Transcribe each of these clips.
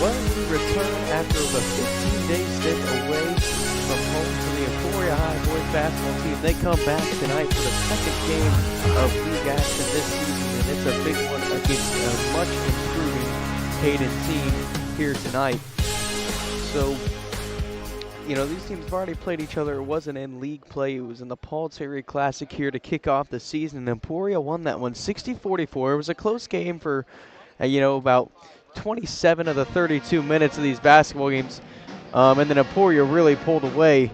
Well, we return after the 15-day stint away from home for the Emporia High boys basketball team. They come back tonight for the second game of league action this season, and it's a big one against a much improving Hayden team here tonight. So, you know, these teams have already played each other. It wasn't in league play. It was in the Paul Terry Classic here to kick off the season. And Emporia won that one 60-44. It was a close game for, about 27 of the 32 minutes of these basketball games. And then Emporia really pulled away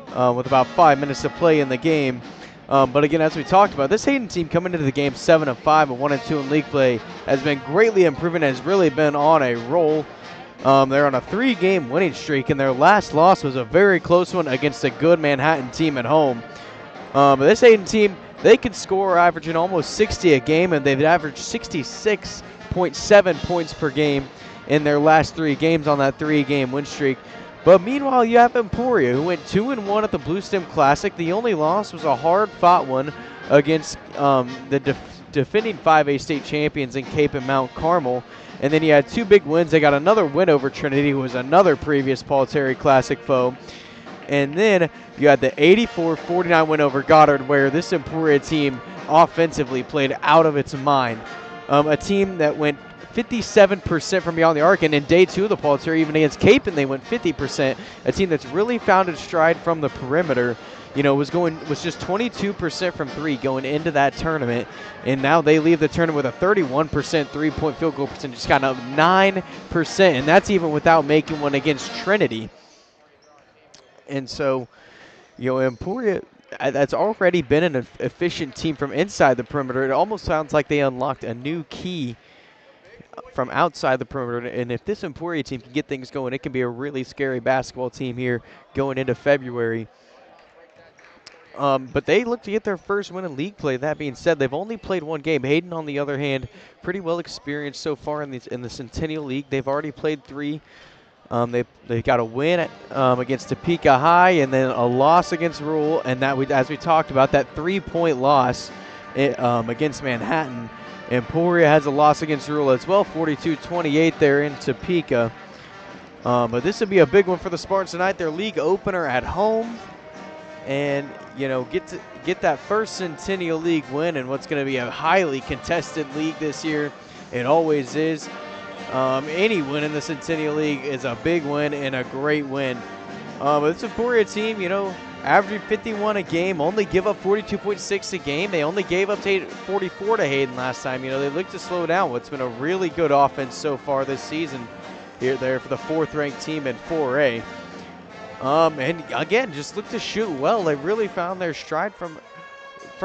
with about 5 minutes to play in the game. But again, as we talked about, this Hayden team coming into the game 7-5 and 1-2 in league play has been greatly improving and has really been on a roll. They're on a 3-game winning streak, and their last loss was a very close one against a good Manhattan team at home. But this Hayden team, they could score averaging almost 60 a game, and they've averaged 66.7 points per game in their last 3 games on that 3-game win streak. But meanwhile, you have Emporia, who went 2-1 at the Blue Stem Classic. The only loss was a hard-fought one against the defending 5A state champions in Cape and Mount Carmel. And then you had 2 big wins. They got another win over Trinity, who was another previous Paul Terry Classic foe. And then you had the 84-49 win over Goddard, where this Emporia team offensively played out of its mind. A team that went 57% from beyond the arc, and in day 2 of the Paul Terry, even against Cape, and they went 50%. A team that's really found its stride from the perimeter. You know, was just 22% from 3 going into that tournament, and now they leave the tournament with a 31% 3-point field goal percentage, just kind of 9%, and that's even without making one against Trinity. And so, you know, Emporia, that's already been an efficient team from inside the perimeter. It almost sounds like they unlocked a new key from outside the perimeter, and if this Emporia team can get things going, it can be a really scary basketball team here going into February. But they look to get their first win in league play. That being said, they've only played 1 game. Hayden, on the other hand, pretty well experienced so far in the Centennial League. They've already played 3. They got a win against Topeka High, and then a loss against Rural, and that as we talked about, that 3-point loss against Manhattan. Emporia has a loss against Rural as well, 42-28 there in Topeka. But this would be a big one for the Spartans tonight. Their league opener at home. And, you know, get that first Centennial League win in what's going to be a highly contested league this year. It always is. Any win in the Centennial League is a big win and a great win. But this Emporia team, you know, averaging 51 a game, only give up 42.6 a game. They only gave up 44 to Hayden last time. You know, they look to slow down what's been a really good offense so far this season here there for the 4th-ranked team in 4A. And again, just look to shoot well. They really found their stride from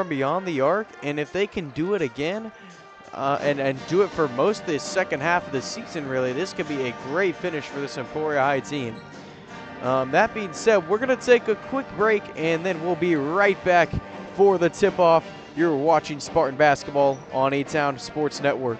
beyond the arc, and if they can do it again and do it for most of the second half of the season, really, this could be a great finish for this Emporia High team. That being said, we're going to take a quick break, and then we'll be right back for the tip-off. You're watching Spartan Basketball on A-Town Sports Network.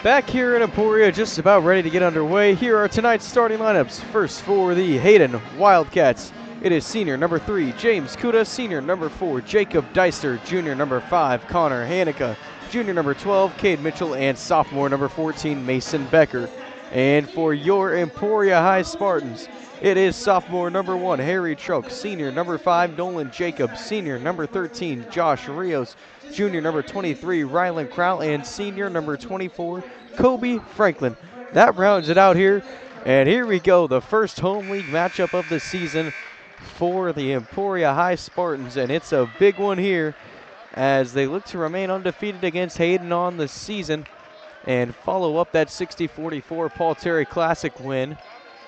Back here in Emporia, just about ready to get underway. Here are tonight's starting lineups. First for the Hayden Wildcats, it is senior number 3, James Kuda, senior number 4, Jacob Deister, junior number 5, Connor Hanica, junior number 12, Cade Mitchell, and sophomore number 14, Mason Becker. And for your Emporia High Spartans, it is sophomore number 1, Harry Troke, senior number 5, Nolan Jacobs, senior number 13, Josh Rios, junior number 23, Rylan Crowell, and senior number 24, Kobe Franklin. That rounds it out here. And here we go, the first home league matchup of the season for the Emporia High Spartans. And it's a big one here as they look to remain undefeated against Hayden on the season and follow up that 60-44 Paul Terry Classic win.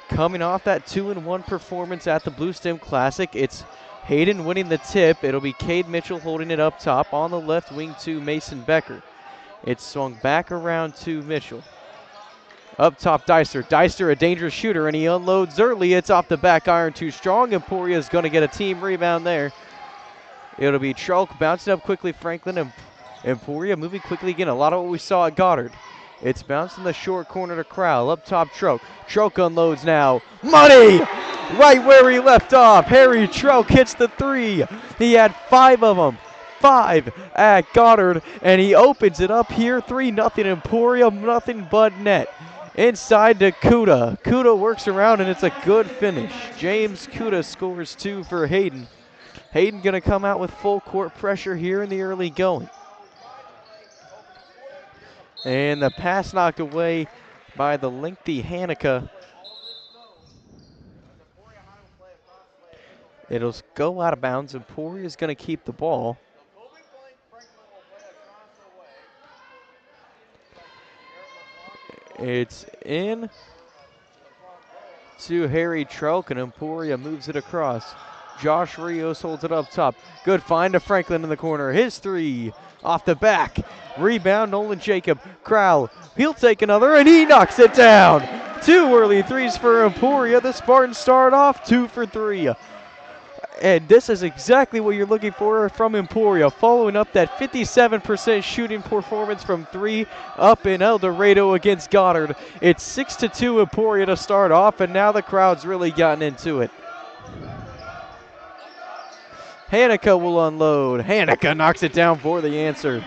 Coming off that 2-1 performance at the Blue Stem Classic, it's Hayden winning the tip. It'll be Cade Mitchell holding it up top. On the left wing to Mason Becker. It's swung back around to Mitchell. Up top, Deister. Deister, a dangerous shooter, and he unloads early. It's off the back iron too strong. Emporia is going to get a team rebound there. It'll be Trolk bouncing up quickly. Franklin and Emporia moving quickly again. A lot of what we saw at Goddard. It's bounced in the short corner to Crowell. Up top, Troke. Troke unloads now. Money! Right where he left off. Harry Troke hits the 3. He had 5 of them. 5 at Goddard, and he opens it up here. 3-0 Emporia, nothing but net. Inside to Kuda. Kuda works around, and it's a good finish. James Kuda scores 2 for Hayden. Hayden going to come out with full court pressure here in the early going. And the pass knocked away by the lengthy Hanica. It'll go out of bounds. Emporia is going to keep the ball. It's in to Harry Trelk, and Emporia moves it across. Josh Rios holds it up top. Good find to Franklin in the corner. His 3 off the back. Rebound, Nolan Jacob. Crowell, he'll take another, and he knocks it down. 2 early 3s for Emporia. The Spartans start off 2 for 3. And this is exactly what you're looking for from Emporia, following up that 57% shooting performance from 3 up in El Dorado against Goddard. It's 6-2 Emporia to start off, and now the crowd's really gotten into it. Hanica will unload. Hanica knocks it down for the answer.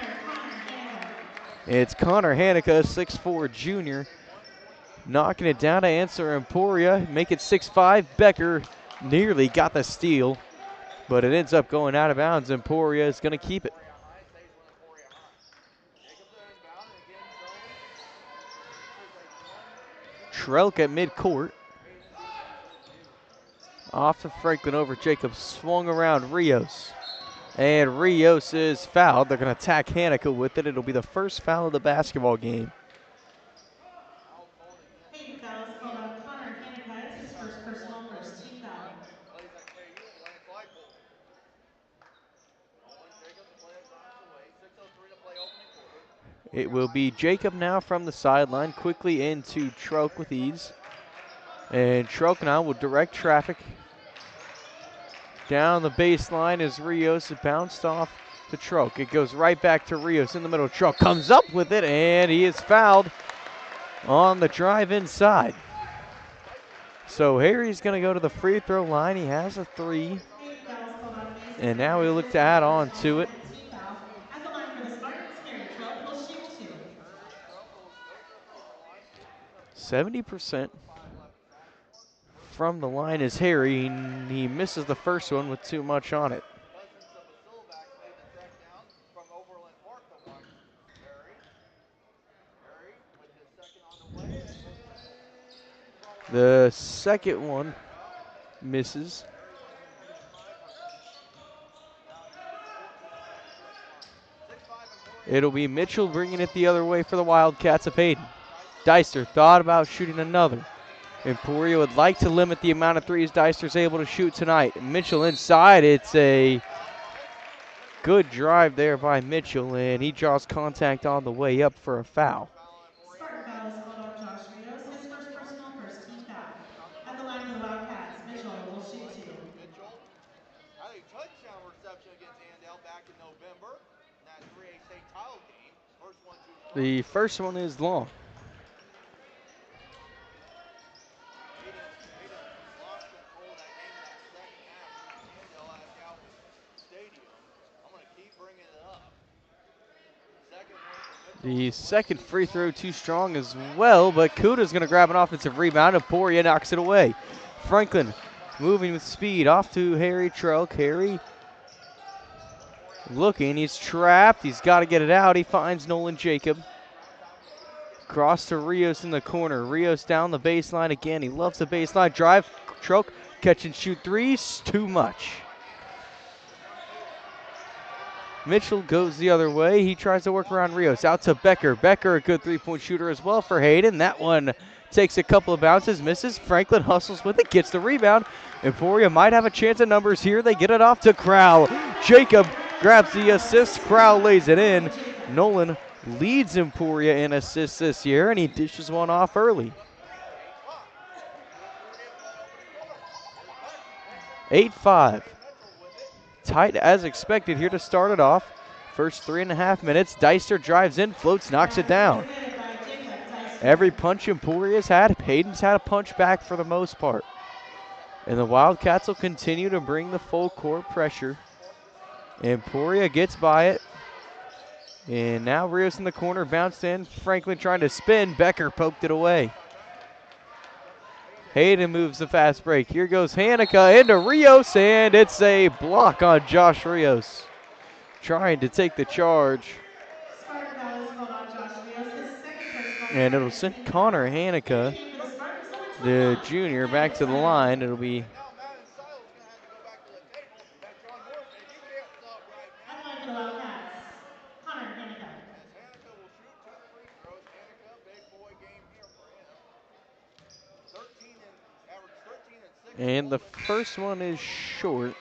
It's Connor Hanica, 6'4" junior, knocking it down to answer Emporia. Make it 6-5. Becker nearly got the steal, but it ends up going out of bounds. Emporia is going to keep it. Trelk at midcourt. Off to Franklin over Jacobs. Swung around Rios. And Rios is fouled. They're going to attack Hanica with it. It'll be the first foul of the basketball game. Hayden foul is called on Connor Hanica. It's his first personal, first team foul. It will be Jacob now from the sideline. Quickly into Trelk with ease. And Trelk now will direct traffic. Down the baseline as Rios bounced off to Trelk. It goes right back to Rios in the middle. Trelk comes up with it, and he is fouled on the drive inside. So Harry's going to go to the free throw line. He has a 3. And now he'll look to add on to it. At the line for the Spartans, Harry Trelk will shoot 2. 70% from the line is Harry. He misses the first one with too much on it. The second one misses. It'll be Mitchell bringing it the other way for the Wildcats of Hayden. Deister thought about shooting another. Emporia would like to limit the amount of 3s Deister's able to shoot tonight. Mitchell inside. It's a good drive there by Mitchell, and he draws contact on the way up for a foul. Spartan foul is called on Josh Rios, his first personal, first team foul. At the line for the Wildcats, Mitchell will shoot 2. Had a touchdown reception against Andale back in November in that 3A state title game. The first one is long. The second free throw too strong as well, but Kuda's going to grab an offensive rebound. Emporia knocks it away. Franklin moving with speed off to Harry Trelk. Harry looking, he's trapped. He's got to get it out. He finds Nolan Jacob. Cross to Rios in the corner. Rios down the baseline again. He loves the baseline drive. Trelk catch and shoot threes. Too much. Mitchell goes the other way. He tries to work around Rios. Out to Becker. Becker, a good three-point shooter as well for Hayden. That one takes a couple of bounces, misses. Franklin hustles with it, gets the rebound. Emporia might have a chance of numbers here. They get it off to Crowell. Jacob grabs the assist. Crowell lays it in. Nolan leads Emporia in assists this year, and he dishes one off early. 8-5. Tight as expected here to start it off. First 3.5 minutes. Deister drives in, floats, knocks it down. Every punch Emporia's had, Hayden's had a punch back for the most part. And the Wildcats will continue to bring the full court pressure. Emporia gets by it. And now Rios in the corner, bounced in. Franklin trying to spin. Becker poked it away. Hayden moves the fast break. Here goes Hanukkah into Rios, and it's a block on Josh Rios. Trying to take the charge. And it'll send Connor Hanukkah, the junior, back to the line. It'll be and the first one is short.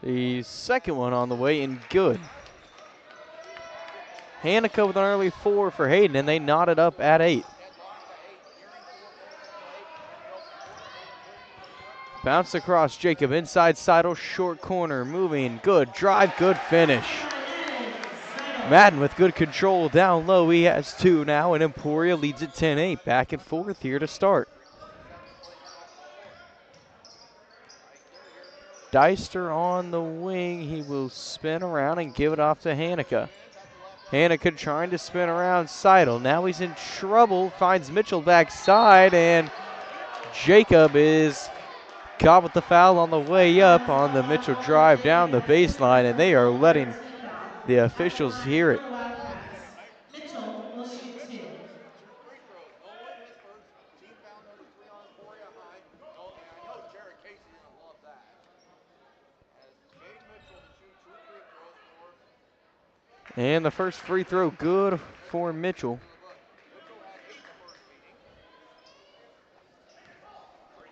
The second one on the way and good. Hanukkah with an early 4 for Hayden, and they knotted up at 8. Bounce across Jacob, inside Seidel, short corner, moving, good drive, good finish. Madden with good control down low, he has 2 now, and Emporia leads at 10-8, back and forth here to start. Deister on the wing, he will spin around and give it off to Hanukkah. Hanukkah trying to spin around Seidel. Now he's in trouble, finds Mitchell backside, and Jacob is caught with the foul on the way up on the Mitchell drive down the baseline, and they are letting the officials hear it. Mitchell will shoot 2. And the first free throw good for Mitchell.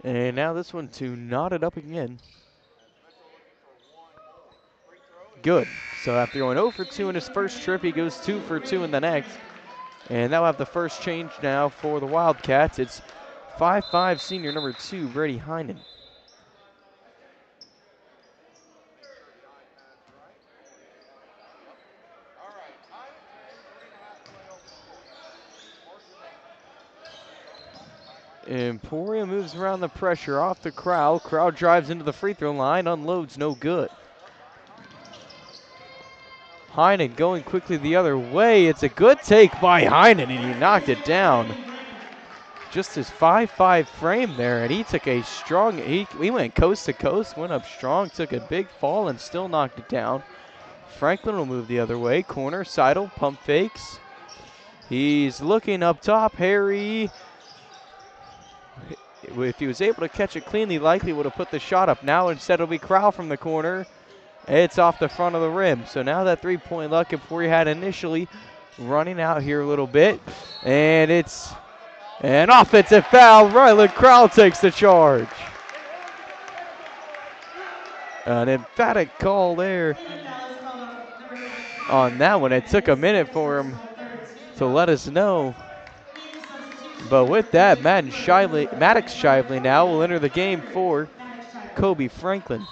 And now this one to knot it up again. Good. So after going 0 for 2 in his first trip, he goes 2 for 2 in the next. And that'll have the first change now for the Wildcats. It's 5'5" senior number 2, Brady Heinen. Emporia moves around the pressure off the Crowell. Crowell drives into the free throw line, unloads, no good. Heinen going quickly the other way. It's a good take by Heinen, and he knocked it down. Just his 5'5" frame there, and he took a strong, he went coast to coast, went up strong, took a big fall, and still knocked it down. Franklin will move the other way. Corner, Seidel, pump fakes. He's looking up top. Harry, if he was able to catch it cleanly, likely would have put the shot up. Now instead it'll be Crowell from the corner. It's off the front of the rim. So now that three-point luck Emporia had initially running out here a little bit. And it's an offensive foul. Rylan Crowell takes the charge. An emphatic call there on that one. It took a minute for him to let us know. But with that, Maddox Shively now will enter the game for Kobe Franklin.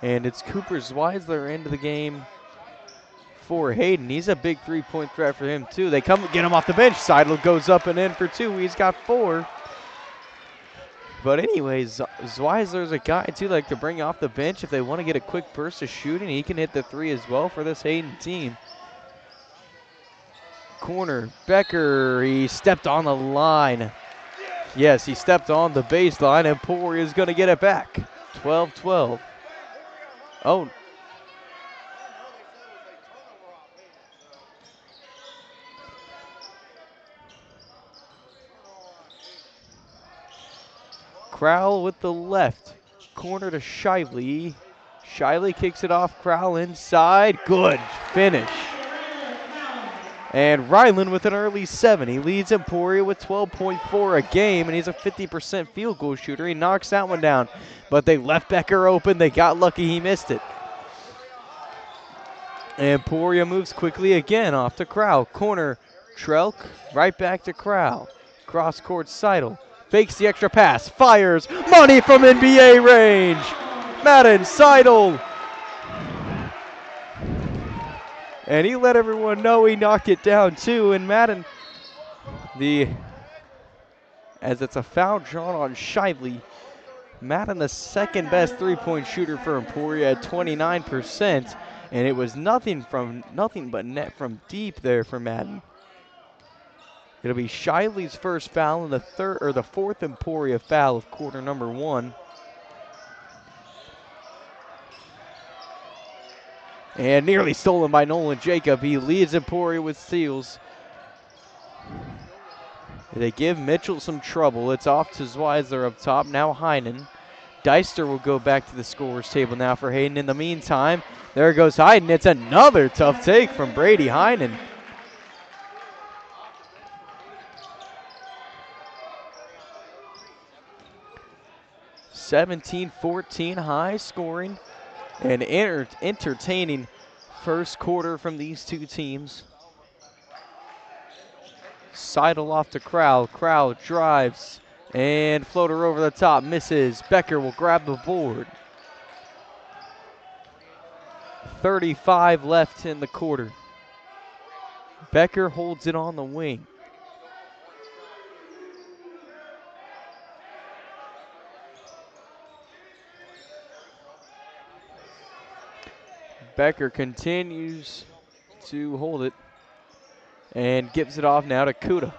And it's Cooper Zweisler into the game for Hayden. He's a big three-point threat for him, too. They come get him off the bench. Seidel goes up and in for 2. He's got 4. But anyways, Zweisler's a guy, too, like to bring off the bench if they want to get a quick burst of shooting. He can hit the 3 as well for this Hayden team. Corner, Becker, he stepped on the line. Yes, he stepped on the baseline, and Emporia is going to get it back. 12-12. Oh. Crowell with the left. Corner to Shively. Shively kicks it off. Crowell inside. Good finish. And Ryland with an early 7. He leads Emporia with 12.4 a game, and he's a 50% field goal shooter. He knocks that one down, but they left Becker open. They got lucky he missed it. Emporia moves quickly again off to Crowell. Corner, Trelk, right back to Crowell. Cross court, Seidel. Fakes the extra pass, fires, money from NBA range. Madden Seidel. And he let everyone know he knocked it down too. And Madden, as it's a foul drawn on Shively. Madden, the second best three-point shooter for Emporia at 29%. And it was nothing but net from deep there for Madden. It'll be Shively's first foul and the fourth Emporia foul of quarter number 1. And nearly stolen by Nolan Jacob. He leads Emporia with steals. They give Mitchell some trouble. It's off to Zweisler up top. Now Hayden. Deister will go back to the scorer's table now for Hayden. In the meantime, there goes Hayden. It's another tough take from Brady Hayden. (17-14) high scoring and entertaining first quarter from these two teams. Seidel off to Crowell. Crowell drives and floater over the top, misses. Becker will grab the board. 35 left in the quarter. Becker holds it on the wing. Becker continues to hold it and gives it off now to Kuda.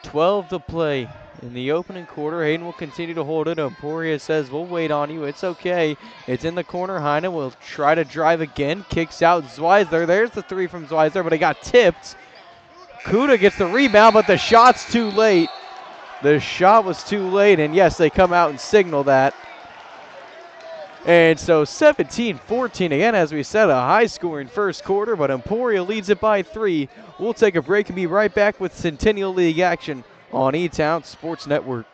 12 to play in the opening quarter. Hayden will continue to hold it. Emporia says, we'll wait on you. It's okay. It's in the corner. Hayden will try to drive again. Kicks out Zweisler. There's the 3 from Zweisler, but it got tipped. Kuda gets the rebound, but the shot's too late. The shot was too late, and yes, they come out and signal that. And so 17-14 again, as we said, a high-scoring first quarter, but Emporia leads it by 3. We'll take a break and be right back with Centennial League action on E-Town Sports Network.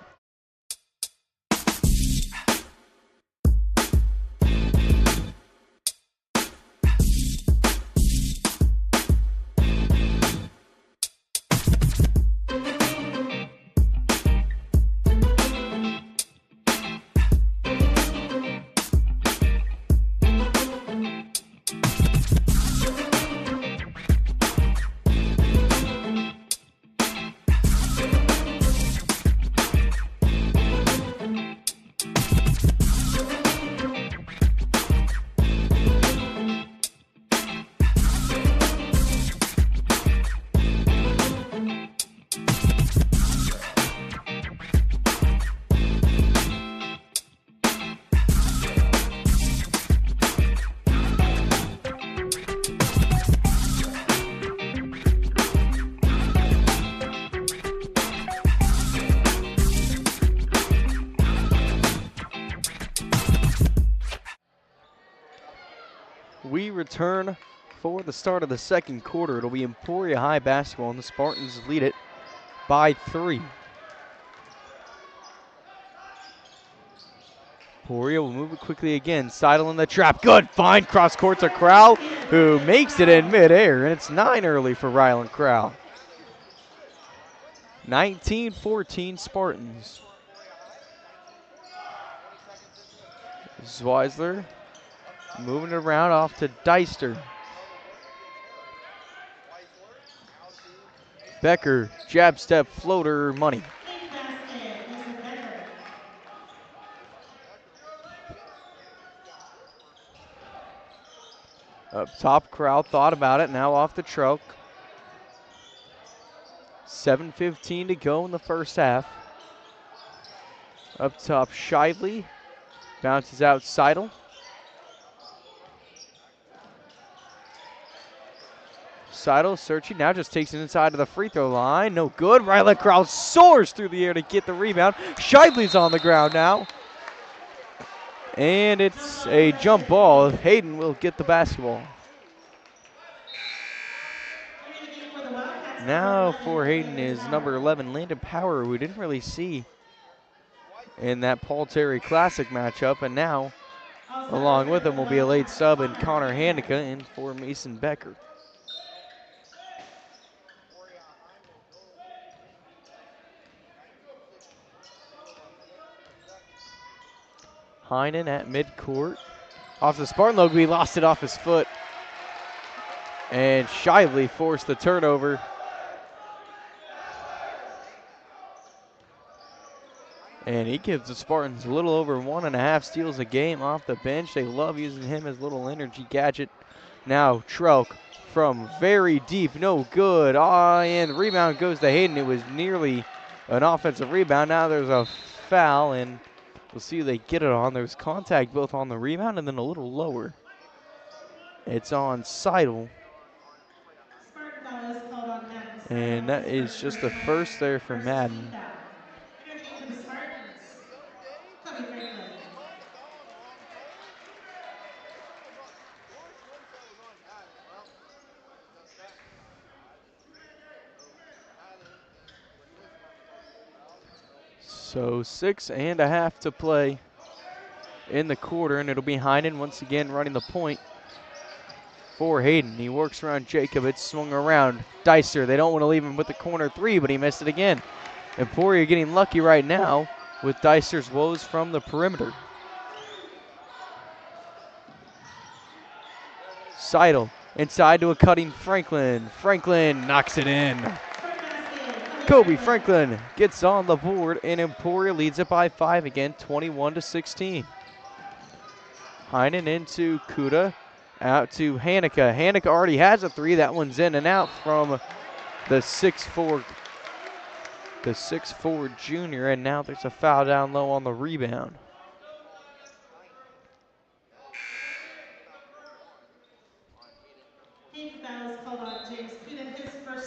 We return for the start of the second quarter. It'll be Emporia High basketball, and the Spartans lead it by 3. Emporia will move it quickly again. Seidel in the trap. Good find. Cross court to Crowell, who makes it in midair, and it's 9 early for Ryland Crowell. 19-14 Spartans. Zweisler moving it around off to Deister. Becker, jab step, floater, money. Eighth basket, Mason Becker. Up top, crowd thought about it, now off the choke. 7:15 to go in the first half. Up top, Shively, bounces out Seidel. Seidel searching, now just takes it inside of the free throw line. No good. Right leg crowd soars through the air to get the rebound. Shively's on the ground now. And it's a jump ball. Hayden will get the basketball. For the Wildcats, Now number for 11, Hayden is number 11, Landon Power, who we didn't really see in that Paul Terry Classic matchup. And now, along with him, will be a late sub in Connor Handicke in for Mason Becker. Heinen at midcourt. Off the Spartan logo, he lost it off his foot. And Shively forced the turnover. And he gives the Spartans a little over 1.5 steals a game off the bench. They love using him as a little energy gadget. Now Trelk from very deep, no good. And the rebound goes to Hayden. It was nearly an offensive rebound. Now there's a foul, and we'll see who they get it on. There's contact both on the rebound and then a little lower. It's on Seidel. Spartan foul is called on Madden. And that is just the first there for Madden. For the Spartans, Cubby Franklin. So 6.5 to play in the quarter, and it'll be Heinen once again running the point for Hayden. He works around Jacob. It's swung around. Deister, they don't want to leave him with the corner three, but he missed it again. Emporia getting lucky right now with Deister's woes from the perimeter. Seidel inside to a cutting Franklin. Franklin knocks it in. Kobe Franklin gets on the board, and Emporia leads it by 5 again, 21-16. Heinen into Kuda, out to Handicke. Handicke already has a three. That one's in and out from the 6'4", junior, and now there's a foul down low on the rebound.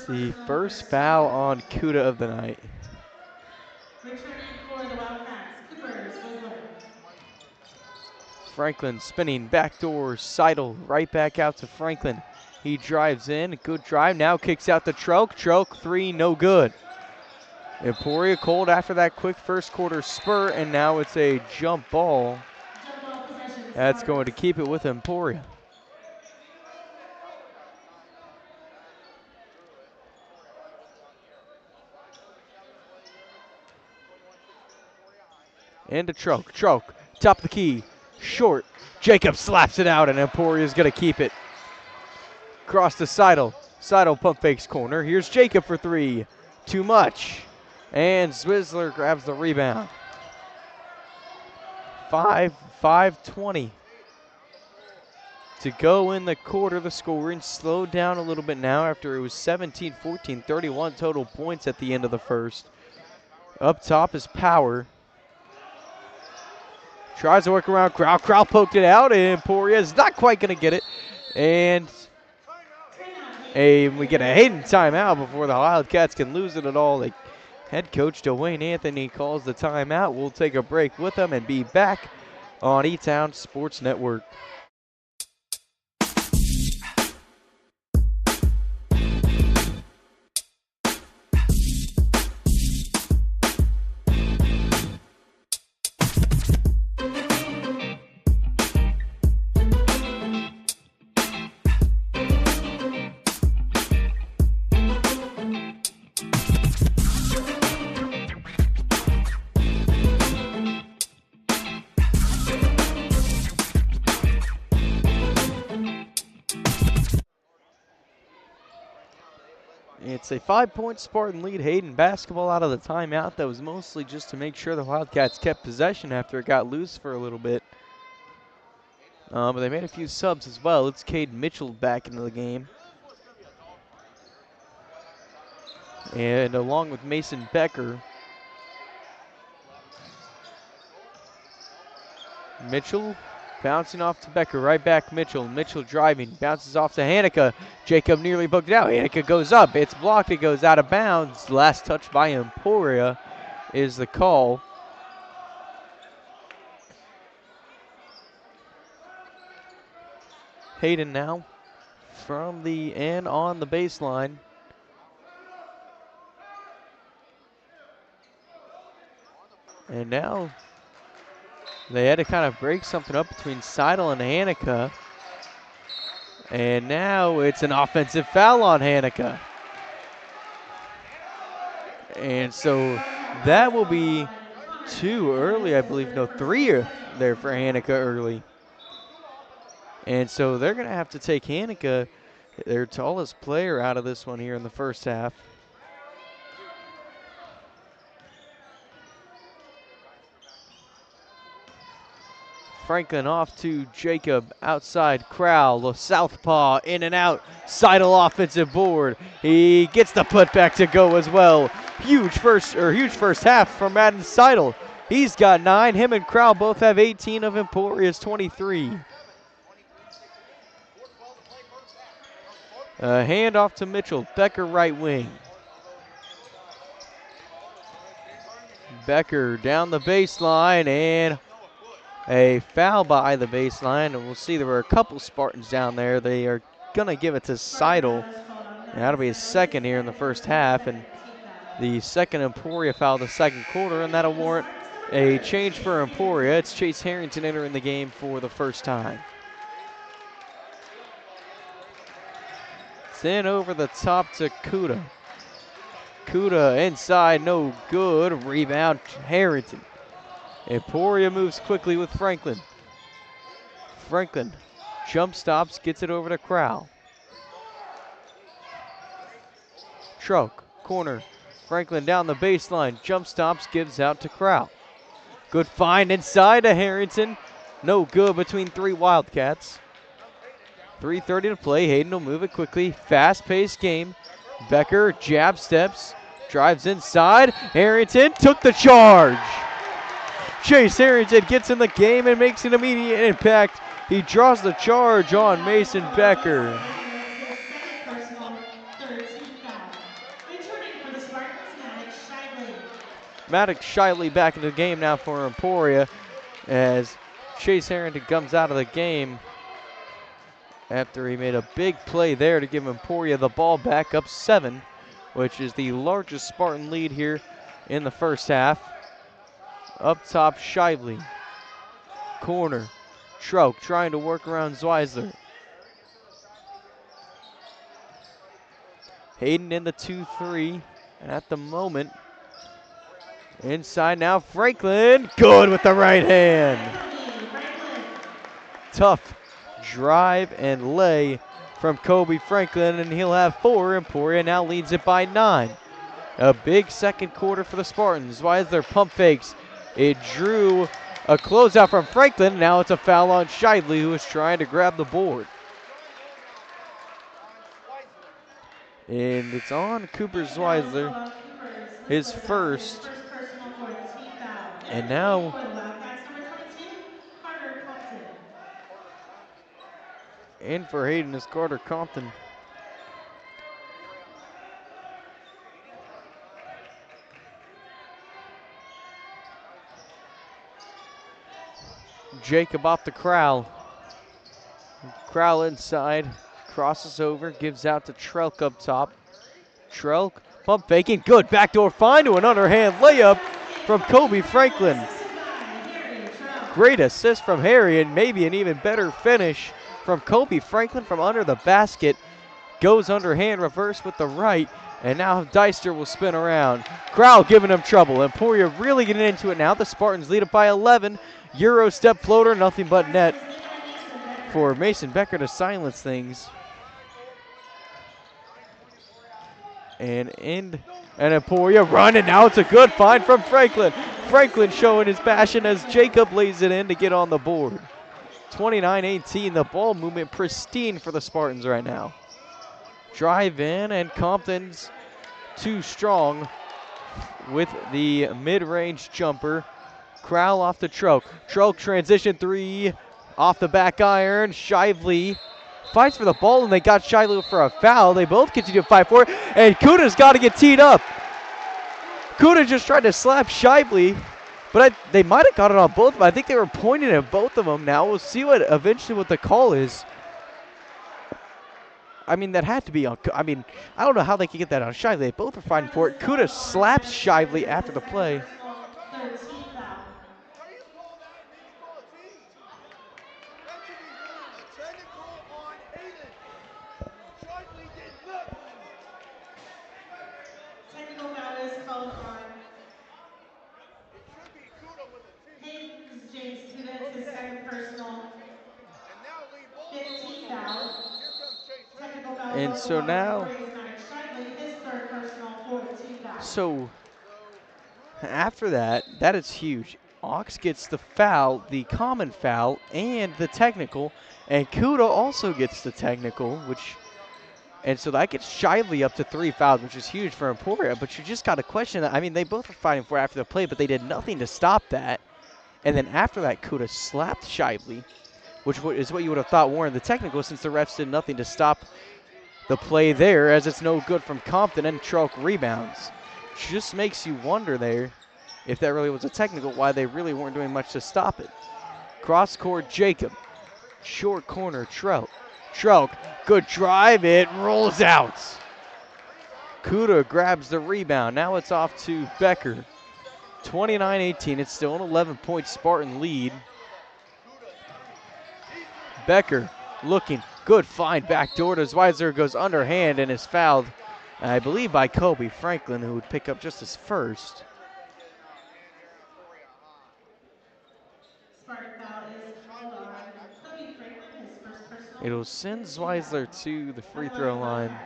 The first foul on Kuda of the night. Returning for the Wildcats, Cooper's Whistler. Franklin spinning, backdoor, Seidel right back out to Franklin. He drives in, good drive, now kicks out to Trelk. Trelk three, no good. Emporia cold after that quick first quarter spurt, and now it's a jump ball. That's going to keep it with Emporia. Into Trelk. Trelk, top of the key, short. Jacob slaps it out, and Emporia's going to keep it. Cross to Seidel. Seidel pump fakes corner. Here's Jacob for three. Too much. And Zwizzler grabs the rebound. 5:20 to go in the quarter. The scoring slowed down a little bit now after it was 17-14, 31 total points at the end of the first. Up top is Power. Tries to work around Crowell. Crowell poked it out, and Emporia is not quite going to get it. And we get a Hayden timeout before the Wildcats can lose it at all. The head coach Dwayne Anthony calls the timeout. We'll take a break with them and be back on E-Town Sports Network. It's a 5-point Spartan lead. Hayden basketball out of the timeout. That was mostly just to make sure the Wildcats kept possession after it got loose for a little bit. But they made a few subs as well. It's Cade Mitchell back into the game. And along with Mason Becker. Mitchell bouncing off to Becker, right back Mitchell. Mitchell driving, bounces off to Hanika. Jacob nearly booked it out. Hanika goes up, it's blocked, it goes out of bounds. Last touch by Emporia is the call. Hayden now from the end on the baseline. And now they had to kind of break something up between Seidel and Hanika. And now it's an offensive foul on Hanika. And so that will be 2 early, I believe. No, 3 there for Hanika early. And so they're going to have to take Hanika, their tallest player, out of this one here in the first half. Franklin off to Jacob, outside Crowell, the southpaw, in and out, Seidel offensive board. He gets the putback to go as well. Huge first half from Madden Seidel. He's got 9. Him and Crowell both have 18 of Emporia's 23. Hand off to Mitchell, Becker right wing. Becker down the baseline, and a foul by the baseline, and we'll see there were a couple Spartans down there. They are going to give it to Seidel. And that'll be his second here in the first half, and the second Emporia foul of the second quarter, and that'll warrant a change for Emporia. It's Chase Harrington entering the game for the first time. Then over the top to Kuda. Kuda inside, no good. Rebound, Harrington. Emporia moves quickly with Franklin. Franklin jump stops, gets it over to Crowell. Troke, corner. Franklin down the baseline, jump stops, gives out to Crowell. Good find inside to Harrington. No good between 3 Wildcats. 3:30 to play. Hayden will move it quickly. Fast-paced game. Becker jab steps, drives inside. Harrington took the charge. Chase Harrington gets in the game and makes an immediate impact. He draws the charge on Mason Becker. Maddox Shiley back into the game now for Emporia as Chase Harrington comes out of the game after he made a big play there to give Emporia the ball back, up 7, which is the largest Spartan lead here in the first half. Up top, Shively. Corner. Troke trying to work around Zweisler. Hayden in the 2-3 at the moment. Inside now, Franklin. Good with the right hand. Tough drive and lay from Kobe Franklin, and he'll have 4. Emporia now leads it by 9. A big second quarter for the Spartans. Zweisler pump fakes. It drew a closeout from Franklin. Now it's a foul on Shidley, who is trying to grab the board. And it's on Cooper Zweisler, his first. And now in for Hayden is Carter Compton. Jacob off the Crowell. Crowell inside, crosses over, gives out to Trelk up top. Trelk pump faking, good backdoor find to an underhand layup from Kobe Franklin. Great assist from Harry, and maybe an even better finish from Kobe Franklin from under the basket. Goes underhand reverse with the right, and now Deister will spin around. Crowell giving him trouble. Emporia really getting into it now. The Spartans lead it by 11. Euro step floater, nothing but net for Mason Becker to silence things. And Emporia running. Now it's a good find from Franklin. Franklin showing his passion as Jacob lays it in to get on the board. 29-18, the ball movement pristine for the Spartans right now. Drive in, and Compton's too strong with the mid-range jumper. Crowell off the Troke. Troke transition three off the back iron. Shively fights for the ball, and they got Shively for a foul. They both continue to fight for it, and Kuda's got to get teed up. Kuda just tried to slap Shively, but they might have got it on both of them. I think they were pointing at both of them now. We'll see what the call is. I mean, that had to be on. I mean, I don't know how they could get that on Shively. They both were fighting for it. Kuda slaps Shively after the play. Third team foul. How do you call that and then you call a team? That should be a technical on Hayden. Shively did nothing. Technical foul is called on It should be Kuda with a team. Hayden James Kuda. It's his second personal. And now Lee Ball. 15 foul. Here comes Chase. Technical foul. And so now, his third personal, fourth team foul. so after that is huge. Ox gets the foul, the common foul, and the technical, and Kuda also gets the technical, and so that gets Shively up to 3 fouls, which is huge for Emporia. But you just got to question that. I mean, they both were fighting for it after the play, but they did nothing to stop that. And then after that, Kuda slapped Shively, which is what you would have thought warranted the technical, since the refs did nothing to stop the play there, as it's no good from Compton, and Trelk rebounds. Just makes you wonder there, if that really was a technical, why they really weren't doing much to stop it. Cross court, Jacob. Short corner, Trelk. Trelk, good drive, it rolls out. Kuda grabs the rebound. Now it's off to Becker. 29-18, it's still an 11-point Spartan lead. Becker looking, good find, backdoor to Zweitzer, goes underhand and is fouled, I believe, by Kobe Franklin, who would pick up just his first. Spartan foul is called on Kobe Franklin, his first personal. It'll send Zweitzer to the free throw line.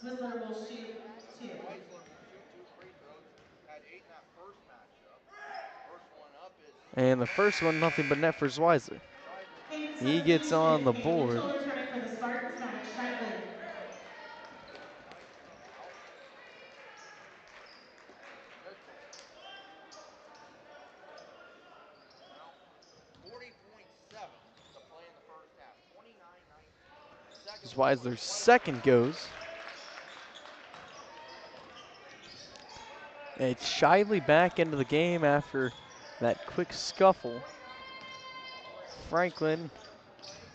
Whistler will shoot 2. And the first one, nothing but net for Zweitzer. He gets on the board. Returning for the Spartans, Matt Shively. Zweizler's second goes. And it's Shively back into the game after that quick scuffle. Franklin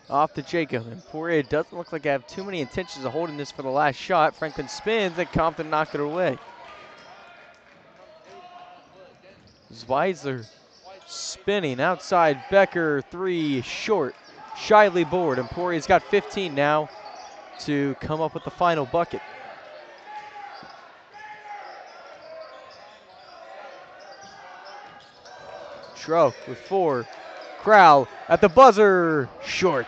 off to Jacob. Emporia doesn't look like they have too many intentions of holding this for the last shot. Franklin spins and Compton knocked it away. Zweitzer spinning outside. Becker, 3 short. Shively board. Emporia's got 15 now to come up with the final bucket. Troke with 4. Crowell at the buzzer, short.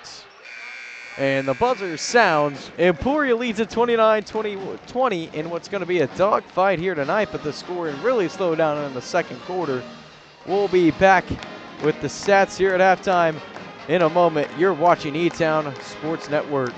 And the buzzer sounds. Emporia leads at 29-20 in what's going to be a dogfight here tonight, but the scoring really slowed down in the second quarter. We'll be back with the stats here at halftime in a moment. You're watching E-Town Sports Network.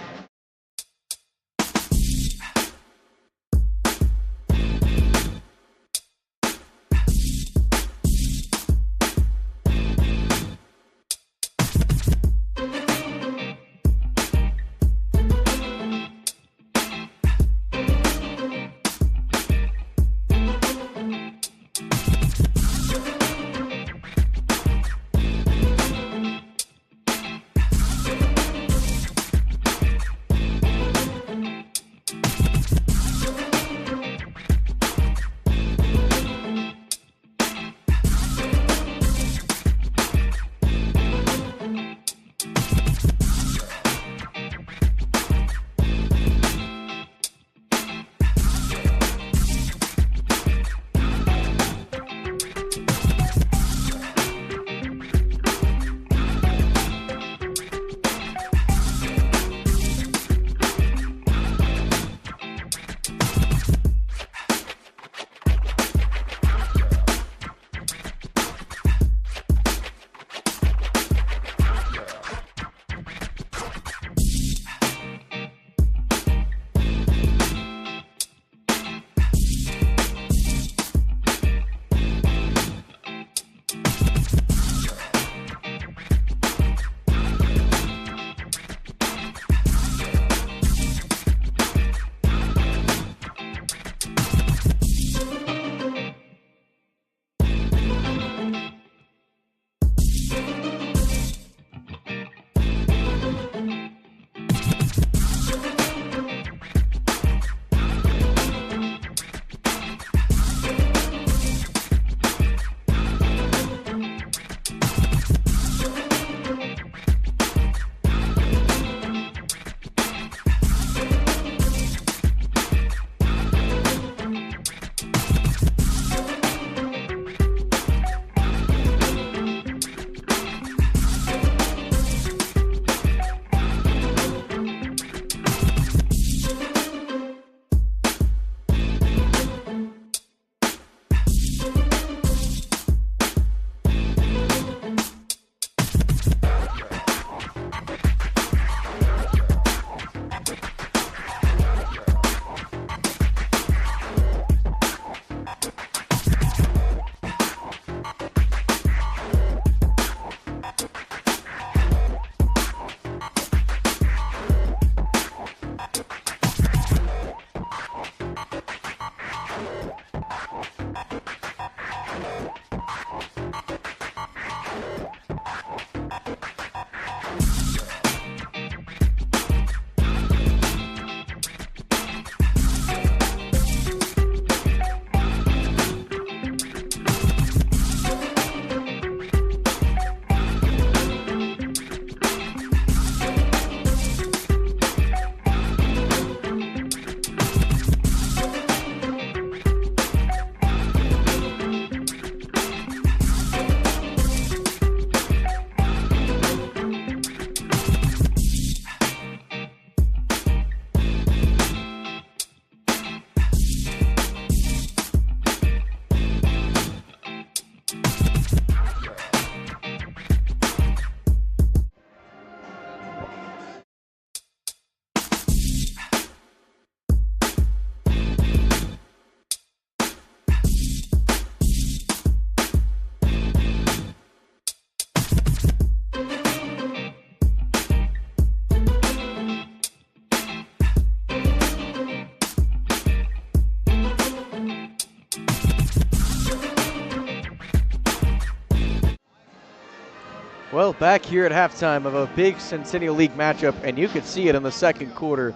Well, back here at halftime of a big Centennial League matchup, and you could see it in the second quarter.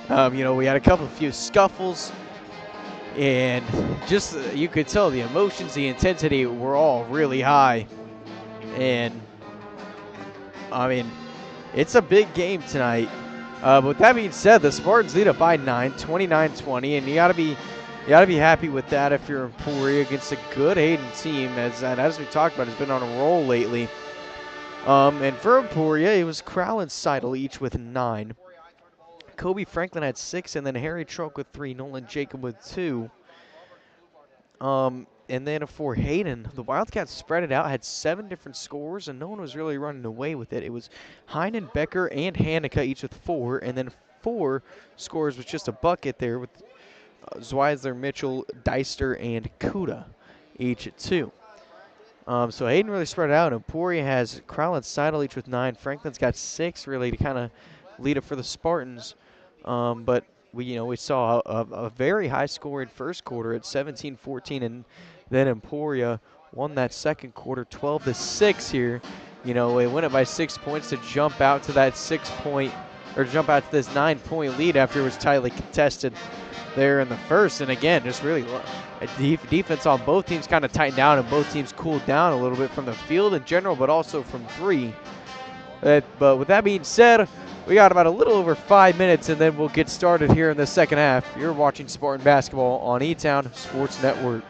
We had a few scuffles, and just you could tell the emotions, the intensity were all really high. And I mean, it's a big game tonight. But with that being said, the Spartans lead it by 9, 29-20, and you gotta be happy with that if you're Emporia against a good Hayden team, as we talked about, has been on a roll lately. And for Emporia, it was Crowell and Seidel each with 9. Kobe Franklin had 6, and then Harry Trunk with 3, Nolan Jacob with 2. And then for Hayden, the Wildcats spread it out, had 7 different scores, and no one was really running away with it. It was Heinen, Becker, and Hanukkah each with 4, and then 4 scores with just a bucket there with Zweisler, Mitchell, Deister, and Kuda each at 2. So Hayden really spread it out. Emporia has Crowell and Seidel each with 9. Franklin's got 6 really to kind of lead it for the Spartans. But we saw a very high scoring first quarter at 17-14, and then Emporia won that second quarter 12-6 here. They win it by 6 points to jump out to that 6-point, or jump out to this 9-point lead after it was tightly contested there in the first. And again, just really defense on both teams kind of tightened down, and both teams cooled down a little bit from the field in general, but also from 3. But with that being said, we got about a little over 5 minutes, and then we'll get started here in the second half. You're watching Spartan Basketball on E-Town Sports Network.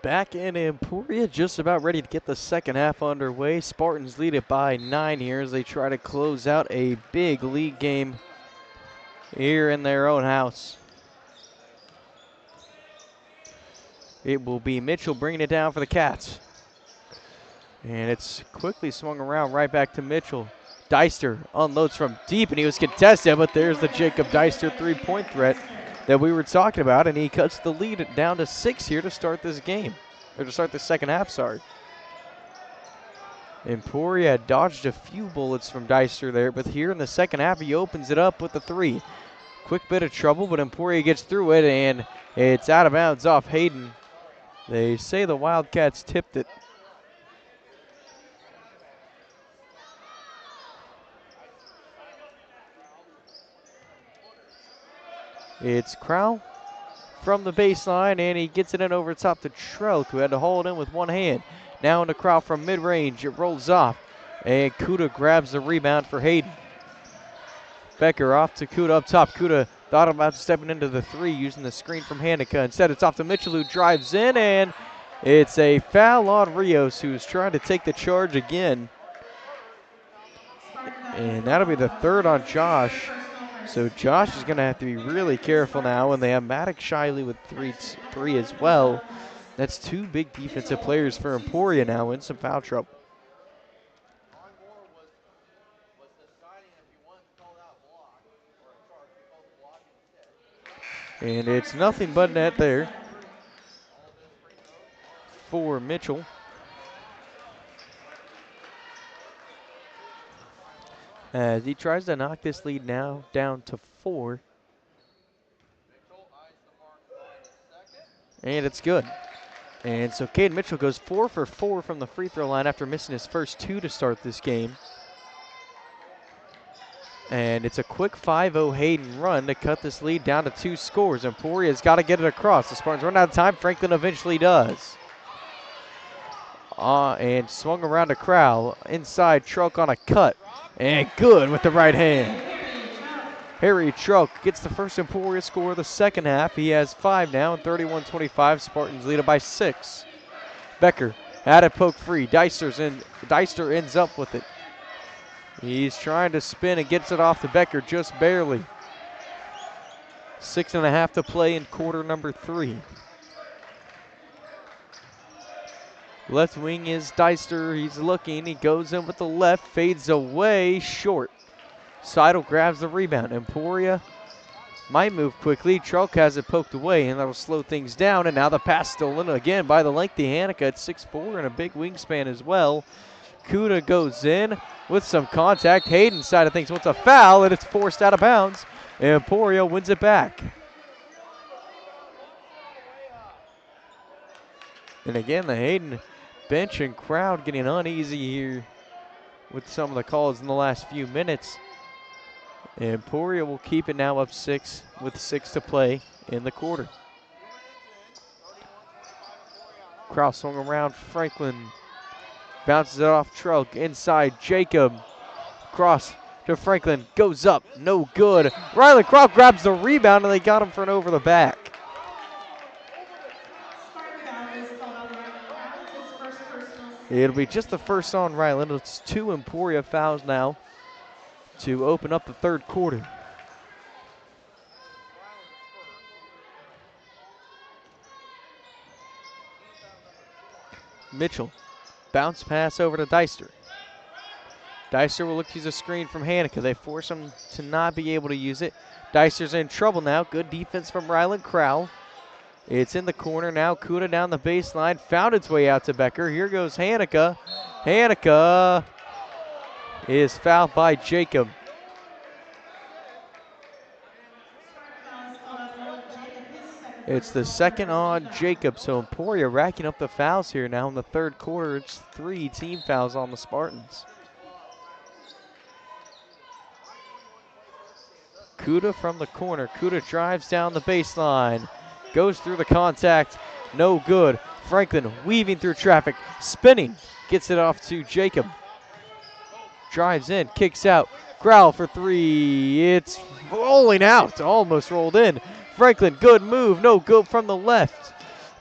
Back in Emporia, just about ready to get the second half underway. Spartans lead it by 9 here as they try to close out a big league game here in their own house. It will be Mitchell bringing it down for the Cats. And it's quickly swung around right back to Mitchell. Deister unloads from deep, and he was contested, but there's the Jacob Deister three-point threat that we were talking about, and he cuts the lead down to 6 here to start this game, or to start the second half, sorry. Emporia dodged a few bullets from Deister there, but here in the second half, he opens it up with the 3. Quick bit of trouble, but Emporia gets through it, and it's out of bounds off Hayden. They say the Wildcats tipped it. It's Crowell from the baseline, and he gets it in over top to Trelk, who had to hold it in with one hand. Now into Crowell from mid-range. It rolls off, and Kuda grabs the rebound for Hayden. Becker off to Kuda up top. Kuda thought about stepping into the 3 using the screen from Hanika. Instead, it's off to Mitchell, who drives in, and it's a foul on Rios, who's trying to take the charge again. And that'll be the 3rd on Josh. So Josh is going to have to be really careful now, and they have Maddox Shiley with three as well. That's 2 big defensive players for Emporia now in some foul trouble. And it's nothing but net there for Mitchell. As he tries to knock this lead now down to 4. And it's good. And so Caden Mitchell goes 4 for 4 from the free throw line after missing his first 2 to start this game. And it's a quick 5-0 Hayden run to cut this lead down to 2 scores. Emporia's got to get it across. The Spartans run out of time. Franklin eventually does. And swung around to Crowell. Inside, Trelk on a cut. And good with the right hand. Harry Trelk gets the first Emporia score of the second half. He has 5 now, and 31-25. Spartans lead it by 6. Becker had it poke free. Deister ends up with it. He's trying to spin and gets it off to Becker just barely. 6.5 to play in quarter number 3. Left wing is Deister. He's looking. He goes in with the left. Fades away. Short. Seidel grabs the rebound. Emporia might move quickly. Trelk has it poked away, and that'll slow things down. And now the pass stolen again by the lengthy Hanika at 6'4" and a big wingspan as well. Kuda goes in with some contact. Hayden side of things wants a foul, and it's forced out of bounds. Emporia wins it back. And again, the Hayden bench and crowd getting uneasy here with some of the calls in the last few minutes. Emporia will keep it now up 6 with 6 to play in the quarter. Kraus swung around. Franklin bounces it off Trelk. Inside, Jacob. Cross to Franklin. Goes up. No good. Riley Kraus grabs the rebound, and they got him for an over the back. It'll be just the first on Ryland. It's 2 Emporia fouls now to open up the third quarter. Mitchell, bounce pass over to Deister. Deister will look to use a screen from Hanika. They force him to not be able to use it. Deister's in trouble now. Good defense from Ryland Crowell. It's in the corner now. Kuda down the baseline. Found its way out to Becker. Here goes Hanika. Hanika is fouled by Jacob. It's the second on Jacob. So Emporia racking up the fouls here now in the third quarter. It's 3 team fouls on the Spartans. Kuda from the corner. Kuda drives down the baseline. Goes through the contact. No good. Franklin weaving through traffic. Spinning. Gets it off to Jacob. Drives in. Kicks out. Crowell for 3. It's rolling out. Almost rolled in. Franklin, good move. No good from the left.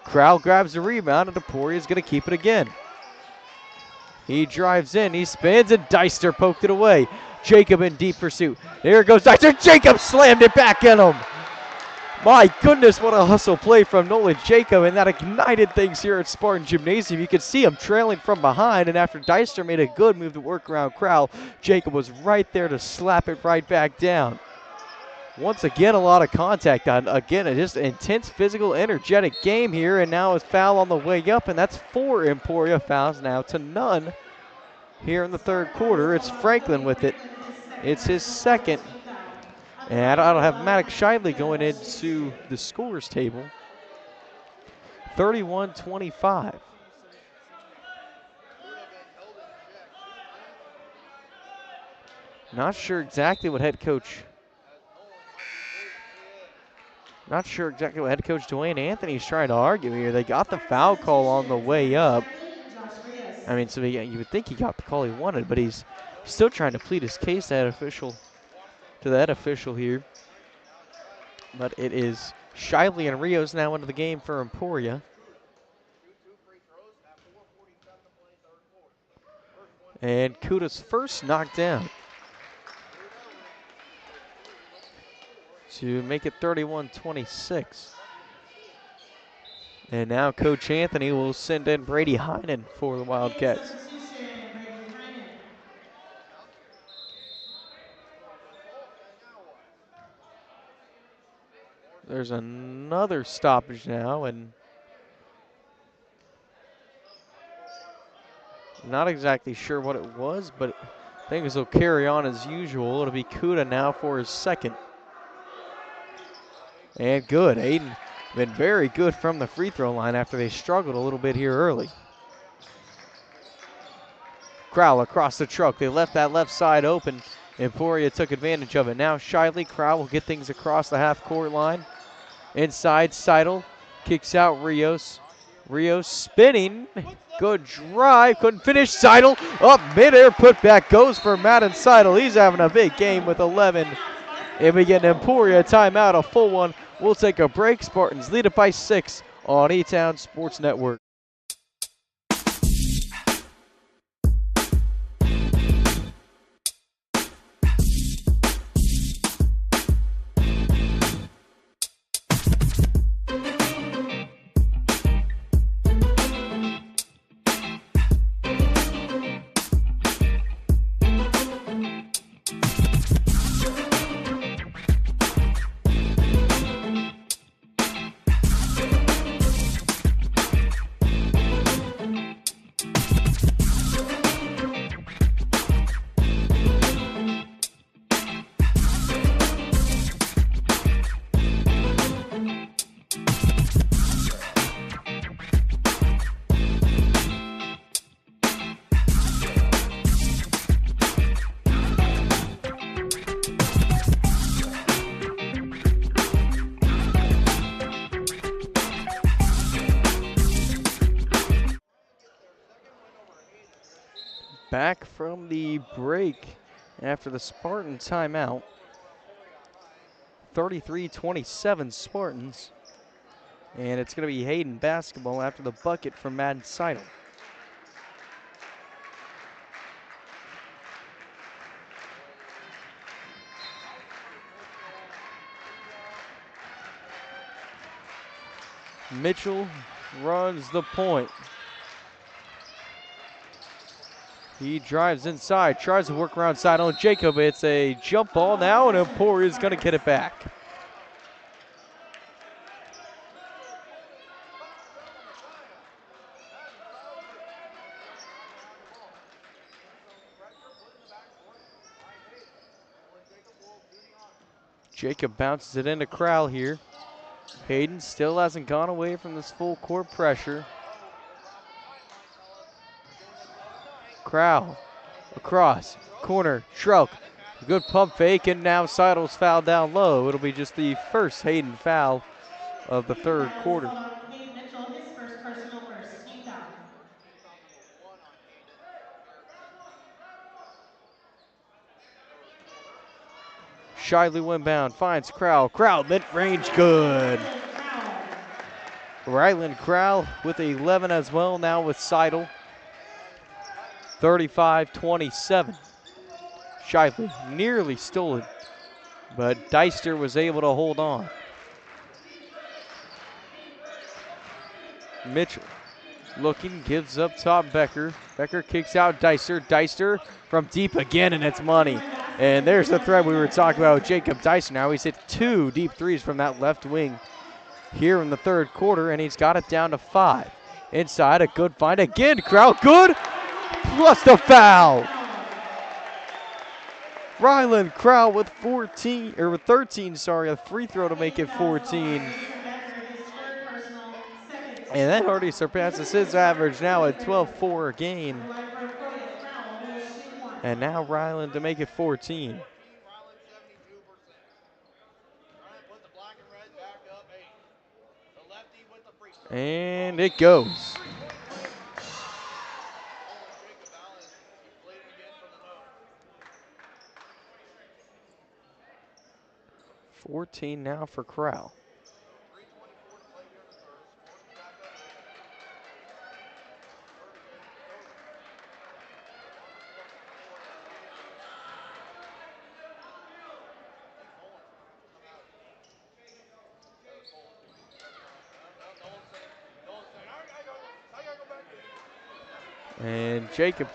Crowell grabs the rebound, and Emporia is going to keep it again. He drives in, he spins, and Deister poked it away. Jacob in deep pursuit. There goes Deister. Jacob slammed it back in him. My goodness, what a hustle play from Nolan Jacob, and that ignited things here at Spartan Gymnasium. You could see him trailing from behind, and after Deister made a good move to work around Crowell, Jacob was right there to slap it right back down. Once again, a lot of contact. Again, just intense, physical, energetic game here, and now a foul on the way up, and that's 4 Emporia fouls now to none here in the third quarter. It's Franklin with it. It's his second. And I don't have Maddox Shively going into the scores table. 31-25. Not sure exactly what head coach Dwayne Anthony's trying to argue here. They got the foul call on the way up. I mean, so you would think he got the call he wanted, but he's still trying to plead his case to that official here. But it is Shively and Rios now into the game for Emporia. And Kuda's first knocked down to make it 31-26. And now Coach Anthony will send in Brady Heinen for the Wildcats. There's another stoppage now, and not exactly sure what it was, but things will carry on as usual. It'll be Kuda now for his second. And good. Hayden been very good from the free throw line after they struggled a little bit here early. Crowell across the truck. They left that left side open. Emporia took advantage of it. Now Shively, Crowell will get things across the half-court line. Inside, Seidel kicks out Rios. Rios spinning. Good drive. Couldn't finish. Seidel up midair. Putback goes for Madden Seidel. He's having a big game with 11. And we get an Emporia timeout, a full one. We'll take a break. Spartans lead it by 6 on E-Town Sports Network. Back from the break after the Spartan timeout. 33-27 Spartans. And it's going to be Hayden basketball after the bucket from Madden Seidel. Mitchell runs the point. He drives inside, tries to work around side on Jacob. It's a jump ball now, and Emporia is going to get it back. Jacob bounces it into Crowell here. Hayden still hasn't gone away from this full court pressure. Crowell across, corner, Schrock. Good pump fake, and now Seidel's foul down low. It'll be just the first Hayden foul of the third quarter. Shively inbound, finds Crowell. Crowell, mid-range, good. Ryland Crowell with 11 as well, now with Seidel. 35-27. Shively nearly stole it, but Deister was able to hold on. Mitchell looking, gives up top Becker. Becker kicks out Deister. Deister from deep again, and it's money. And there's the threat we were talking about with Jacob Deister. Now he's hit 2 deep threes from that left wing here in the third quarter, and he's got it down to 5. Inside, a good find again. Crowell, good, plus the foul. Ryland Crowell with 13, a free throw to make it 14. And that already surpasses his average now at 12-4 a game. And now Ryland to make it 14. And it goes. $14 now for Crowell. And Jacob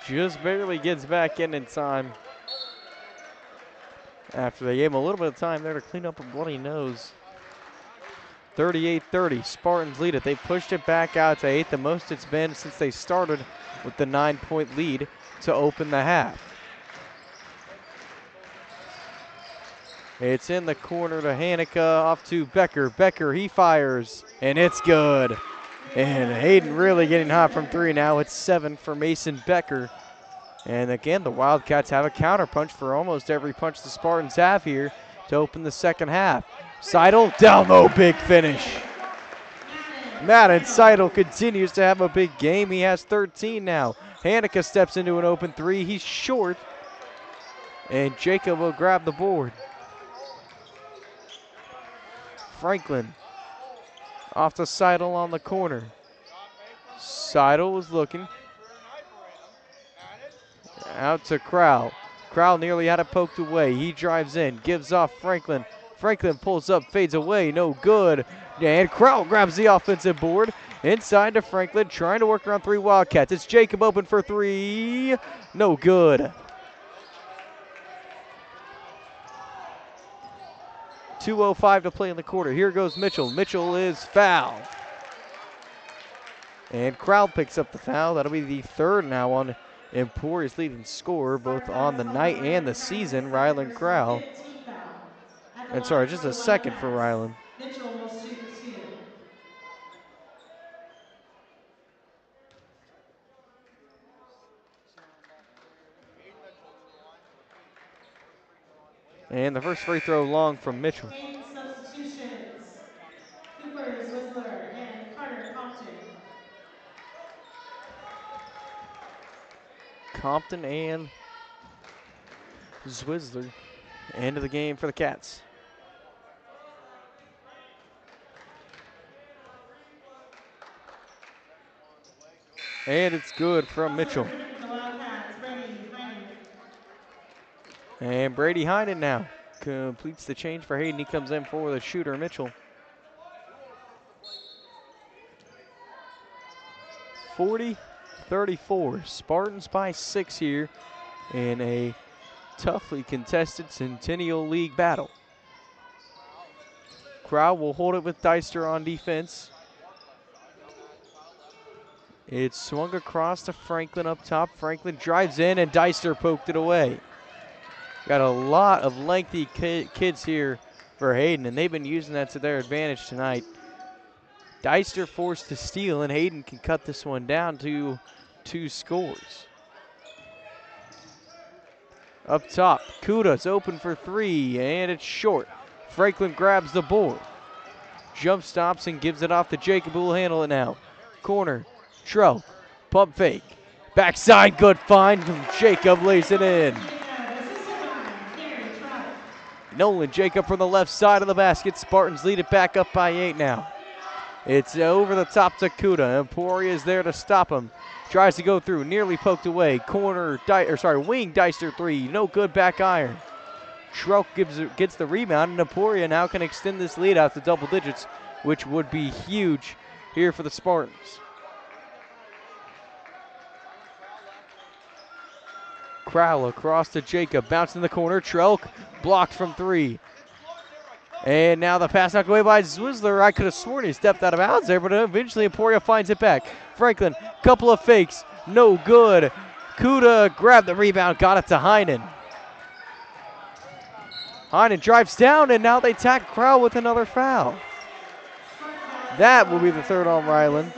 just barely gets back in time after they gave him a little bit of time there to clean up a bloody nose. 38-30, Spartans lead it. They pushed it back out to 8, the most it's been since they started with the 9-point lead to open the half. It's in the corner to Hanika, off to Becker. Becker, he fires, and it's good. And Hayden really getting hot from 3 now. It's 7 for Mason Becker. And again, the Wildcats have a counterpunch for almost every punch the Spartans have here to open the second half. Seidel, down low, big finish. Madden Seidel continues to have a big game. He has 13 now. Hanika steps into an open 3. He's short. And Jacob will grab the board. Franklin off to Seidel on the corner. Seidel was looking. Out to Crowell. Crowell nearly had it poked away. He drives in, gives off Franklin. Franklin pulls up, fades away, no good. And Crowell grabs the offensive board. Inside to Franklin, trying to work around 3 Wildcats. It's Jacob open for 3. No good. 2:05 to play in the quarter. Here goes Mitchell. Mitchell is fouled. And Crowell picks up the foul. That'll be the 3rd now on Emporia's leading scorer, both on the night and the season, Ryland Crowell. And sorry, just a 2nd for Ryland. Mitchell will shoot 2. And the first free throw long from Mitchell. Game substitutions. Cooper Zwizzler and Carter Compton. Compton and Zwizzler. End of the game for the Cats. And it's good from Mitchell. And Brady Hayden now completes the change for Hayden. He comes in for the shooter, Mitchell. 40-34. Spartans by 6 here in a toughly contested Centennial League battle. Crowd will hold it with Deister on defense. It's swung across to Franklin up top. Franklin drives in and Deister poked it away. Got a lot of lengthy kids here for Hayden, and they've been using that to their advantage tonight. Deister forced to steal, and Hayden can cut this one down to 2 scores. Up top, Kuda's open for 3, and it's short. Franklin grabs the board. Jump stops and gives it off to Jacob, who will handle it now. Corner, Tro, pump fake. Backside, good find. Jacob lays it in. Nolan Jacob from the left side of the basket. Spartans lead it back up by 8 now. It's over the top to Kuda. Emporia is there to stop him. Tries to go through, nearly poked away. Wing Deister 3, no good back iron. Trelk gets the rebound, and Emporia now can extend this lead out to double digits, which would be huge here for the Spartans. Crowell across to Jacob, bouncing in the corner. Trelk blocked from 3. And now the pass knocked away by Zwizzler. I could have sworn he stepped out of bounds there, but eventually Emporia finds it back. Franklin, couple of fakes, no good. Kuda grabbed the rebound, got it to Hayden. Hayden drives down, and now they tack Crowell with another foul. That will be the third on Ryland.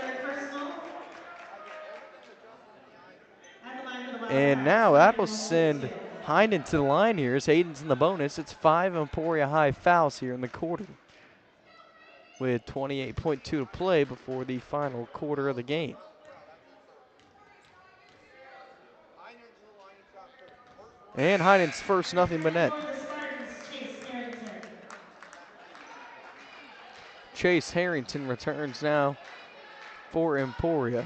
And now that will send Hayden to the line here as Hayden's in the bonus. It's 5 Emporia High fouls here in the quarter, with 28.2 to play before the final quarter of the game. And Hayden's first nothing but net. Chase Harrington returns now for Emporia.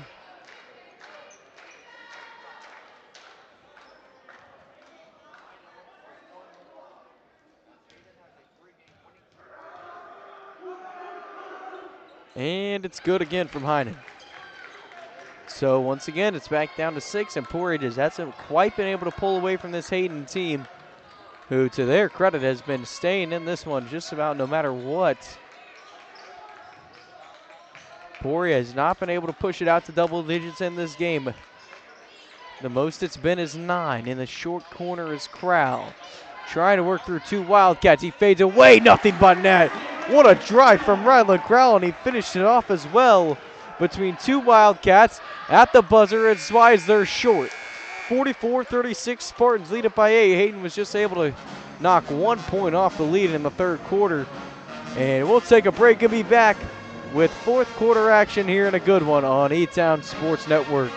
And it's good again from Hayden. So once again, it's back down to 6. Emporia just hasn't quite been able to pull away from this Hayden team, who, to their credit, has been staying in this one just about no matter what. Emporia has not been able to push it out to double digits in this game. The most it's been is 9. In the short corner is Crowell. Trying to work through 2 Wildcats. He fades away, nothing but net. What a drive from Ryland Crowell, and he finished it off as well between 2 Wildcats at the buzzer. It's wise they're short. 44-36, Spartans lead it by 8. Hayden was just able to knock 1 point off the lead in the third quarter. And we'll take a break and be back with fourth quarter action here, and a good one on E-Town Sports Network.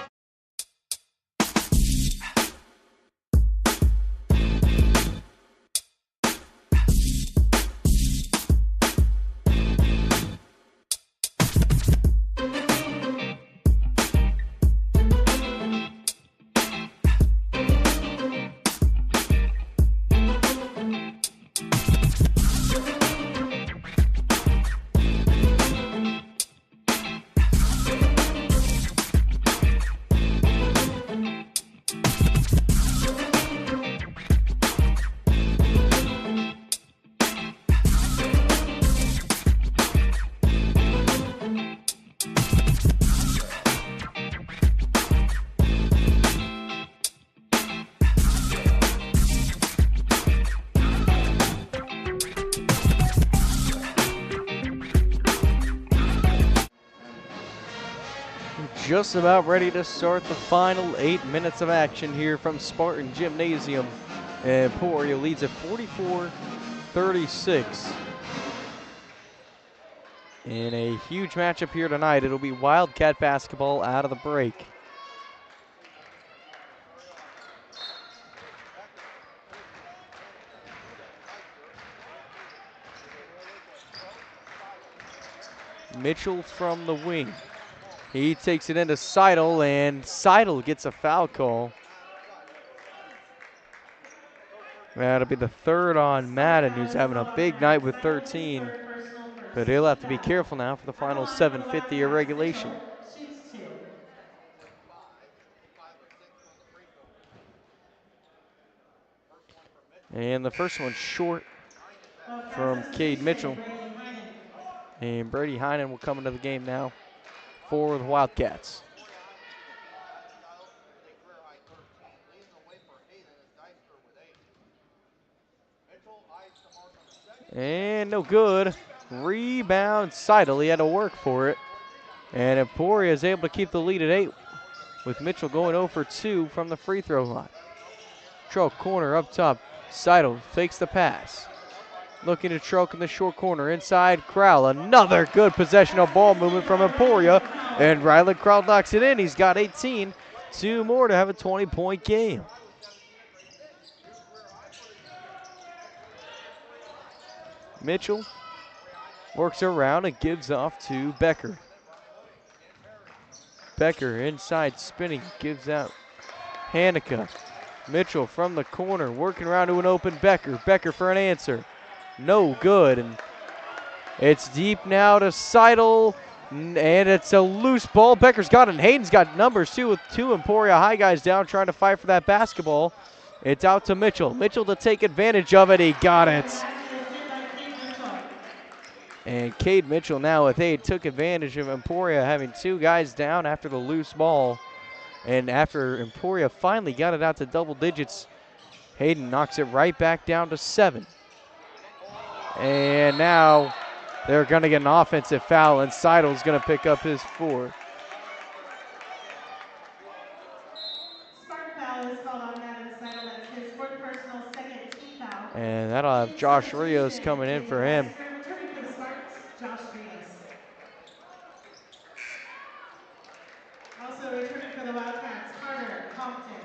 Just about ready to start the final 8 minutes of action here from Spartan Gymnasium. And Emporia leads at 44-36. In a huge matchup here tonight, it'll be Wildcat basketball out of the break. Mitchell from the wing. He takes it into Seidel, and Seidel gets a foul call. That'll be the third on Madden, who's having a big night with 13. But he'll have to be careful now for the final 7:50 of regulation. And the first one short from Cade Mitchell. And Brady Heinen will come into the game now for the Wildcats. And no good. Rebound Seidel. He had to work for it. And Emporia is able to keep the lead at 8 with Mitchell going 0 for 2 from the free throw line. Trelk corner up top. Seidel fakes the pass. Looking to Trelk in the short corner. Inside Crowell. Another good possession of ball movement from Emporia. And Ryland Crowell knocks it in. He's got 18. 2 more to have a 20-point game. Mitchell Works around and gives off to Becker. Becker inside spinning, gives out Hanukkah. Mitchell from the corner, working around to an open Becker. Becker for an answer. No good. And it's deep now to Seidel. And it's a loose ball. Becker's got it. And Hayden's got numbers too, with two Emporia High guys down trying to fight for that basketball. It's out to Mitchell. Mitchell to take advantage of it. He got it. And Cade Mitchell now with 8 took advantage of Emporia having 2 guys down after the loose ball. And after Emporia finally got it out to double digits, Hayden knocks it right back down to 7. And now they're going to get an offensive foul, and Seidel's going to pick up his 4th. Spartan foul is called on Adam Seidel. That's his 4th personal, 2nd team foul. And that'll have Josh Rios coming in for him. Returning for the Spartans, Josh Rios. Also returning for the Wildcats, Carter Compton.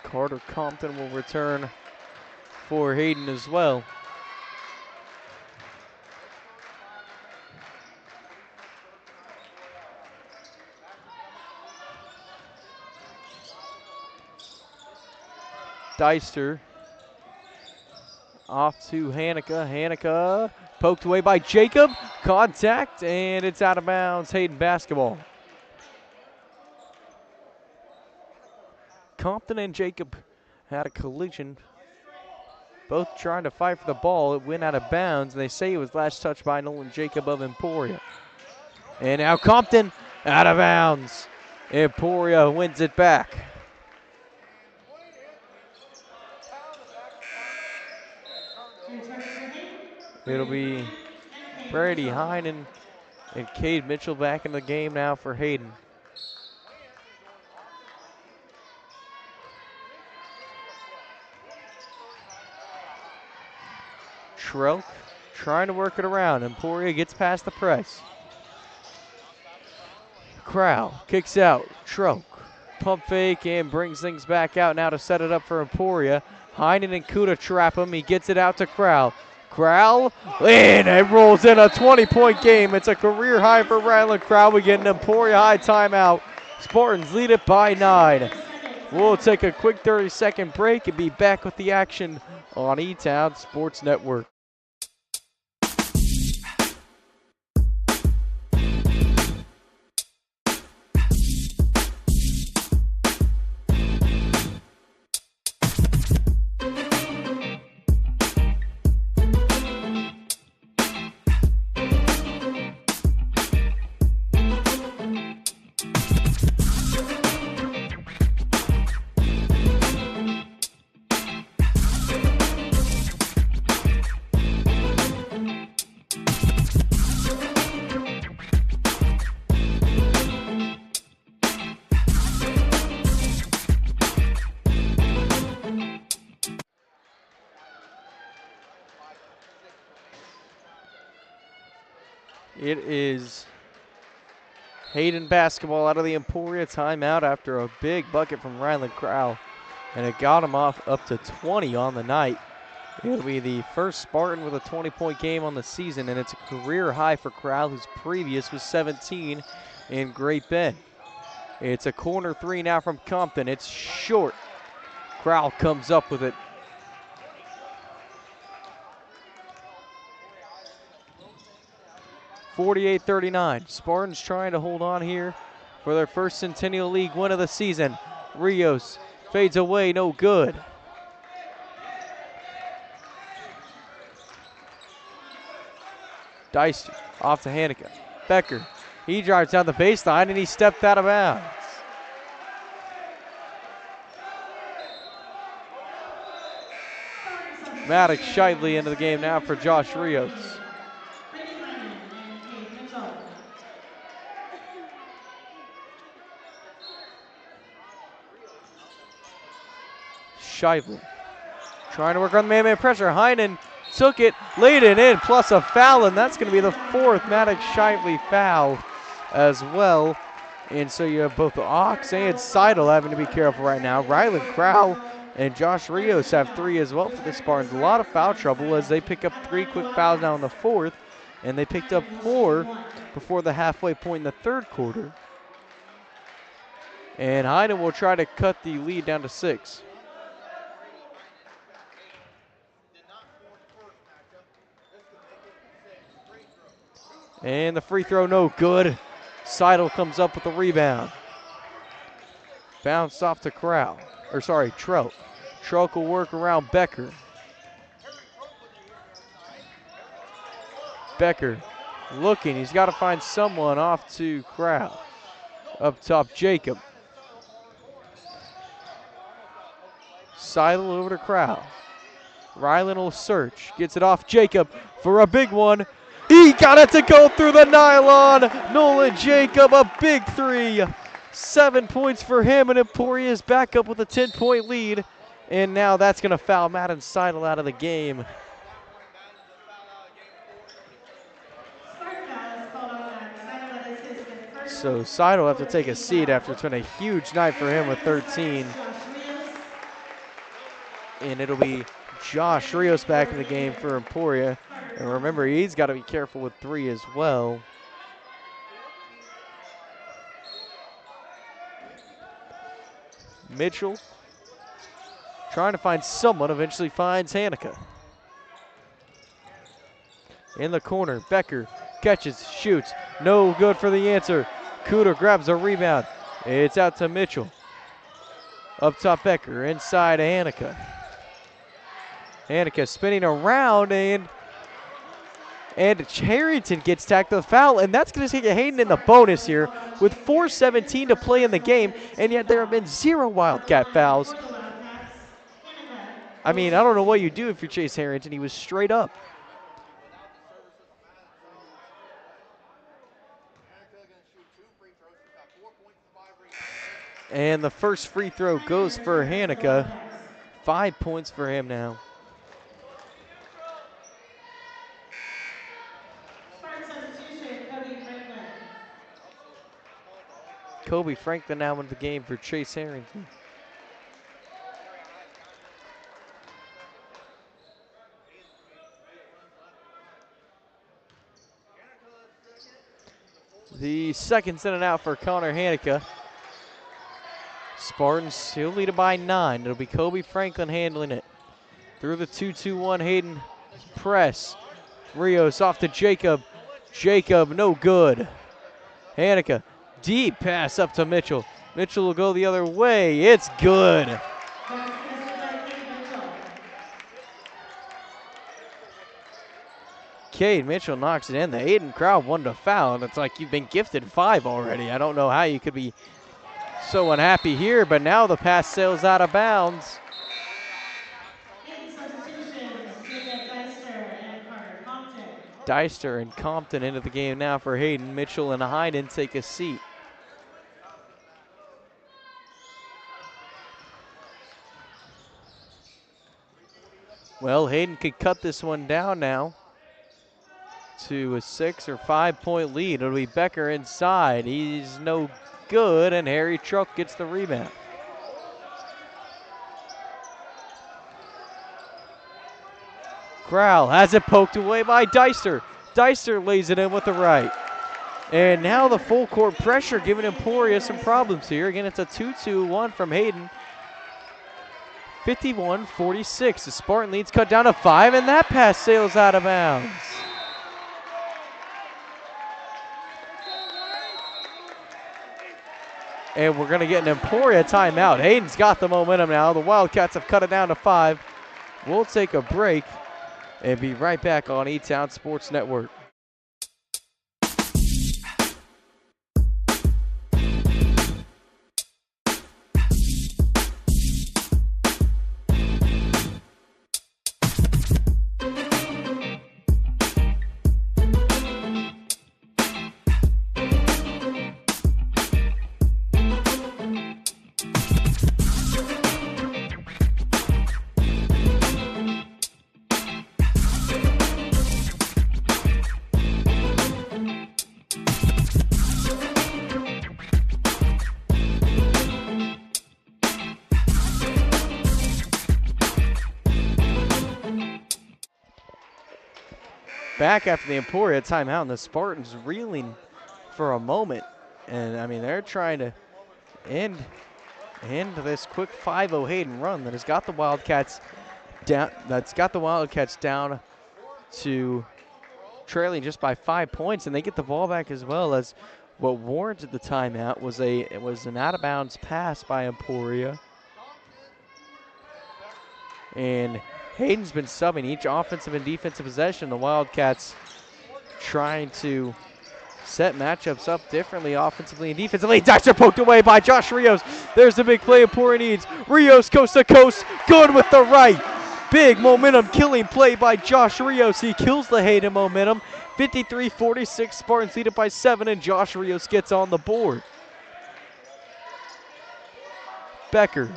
Carter Compton will return for Hayden as well. Deister off to Hanukkah. Hanukkah poked away by Jacob. Contact, and it's out of bounds. Hayden basketball. Compton and Jacob had a collision. Both trying to fight for the ball. It went out of bounds, and they say it was last touched by Nolan Jacob of Emporia. And now Compton out of bounds. Emporia wins it back. It'll be Brady Heinen and Cade Mitchell back in the game now for Hayden. Troke trying to work it around. Emporia gets past the press. Crowell kicks out. Troke. Pump fake and brings things back out now to set it up for Emporia. Heinen and Kuda trap him. He gets it out to Crowell. Crowell, and it rolls in a 20-point game. It's a career high for Ryland Crowell. We get an Emporia High timeout. Spartans lead it by 9. We'll take a quick 30-second break and be back with the action on E-Town Sports Network. It is Hayden basketball out of the Emporia timeout after a big bucket from Ryland Crowell. And it got him off up to 20 on the night. It'll be the first Spartan with a 20-point game on the season, and it's a career high for Crowell, whose previous was 17 in Great Bend. It's a corner 3 now from Compton. It's short. Crowell comes up with it. (48-39). Spartans trying to hold on here for their first Centennial League win of the season. Rios fades away, no good. Deister off to Hanukkah. Becker, he drives down the baseline and he stepped out of bounds. Maddox Shively into the game now for Josh Rios. Shively trying to work on the man-man pressure. Heinen took it, laid it in, plus a foul, and that's going to be the 4th Maddox Shively foul as well. And so you have both Ox and Seidel having to be careful right now. Ryland Crowell and Josh Rios have 3 as well for the Spartans. A lot of foul trouble as they pick up 3 quick fouls now in the 4th. and they picked up 4 before the halfway point in the third quarter. And Hayden will try to cut the lead down to 6. And the free throw no good. Seidel comes up with the rebound. Bounced off to Trout. Trout will work around Becker. Becker looking, he's got to find someone off to Trout. Up top, Jacob. Seidel over to Trout. Ryland will search, gets it off Jacob for a big one. He got it to go through the nylon. Nolan Jacob, a big 3. 7 points for him, and Emporia is back up with a 10-point lead. And now that's going to foul Madden Seidel out of the game. So Seidel will have to take a seat after it's been a huge night for him with 13. And it'll be Josh Rios back in the game for Emporia. And remember, he's got to be careful with 3 as well. Mitchell trying to find someone, eventually finds Hanukkah. In the corner, Becker catches, shoots, no good for the answer. Cooter grabs a rebound. It's out to Mitchell. Up top, Becker, inside to Hanukkah. Hanukkah spinning around, and Harrington gets tacked to the foul, and that's going to take a Hayden in the bonus here with 4:17 to play in the game, and yet there have been 0 Wildcat fouls. I mean, I don't know what you do if you're Chase Harrington. He was straight up. And the first free throw goes for Hanukkah. 5 points for him now. Kobe Franklin now in the game for Chase Harrington. The second's in and out for Connor Hanukkah. Spartans still lead it by 9. It'll be Kobe Franklin handling it. Through the 2-2-1 Hayden press. Rios off to Jacob. Jacob, no good. Hanukkah, deep pass up to Mitchell. Mitchell will go the other way. It's good. Cade Mitchell knocks it in. The Hayden crowd wanted to foul, and it's like you've been gifted 5 already. I don't know how you could be so unhappy here, but now the pass sails out of bounds. Deister and Compton into the game now for Hayden. Mitchell and Hayden take a seat. Well, Hayden could cut this one down now to a 6 or 5 point lead. It'll be Becker inside. He's no good, and Harry Truck gets the rebound. Crowell has it poked away by Deister. Deister lays it in with the right. And now the full court pressure giving Emporia some problems here. Again, it's a 2-2-1 from Hayden. 51-46. The Spartan lead's cut down to 5, and that pass sails out of bounds. And we're going to get an Emporia timeout. Hayden's got the momentum now. The Wildcats have cut it down to 5. We'll take a break and be right back on E-Town Sports Network. back after the Emporia timeout, and the Spartans reeling for a moment. And I mean, they're trying to end this quick 5-0 Hayden run that has got the Wildcats down. That's got the Wildcats down to trailing just by 5 points, and they get the ball back as well. As what warranted the timeout was an out of bounds pass by Emporia. And Hayden's been subbing each offensive and defensive possession. The Wildcats trying to set matchups up differently offensively and defensively. Dexter poked away by Josh Rios. There's the big play Emporia needs. Rios coast to coast, good with the right. Big momentum killing play by Josh Rios. He kills the Hayden momentum. 53-46, Spartans lead it by 7, and Josh Rios gets on the board. Becker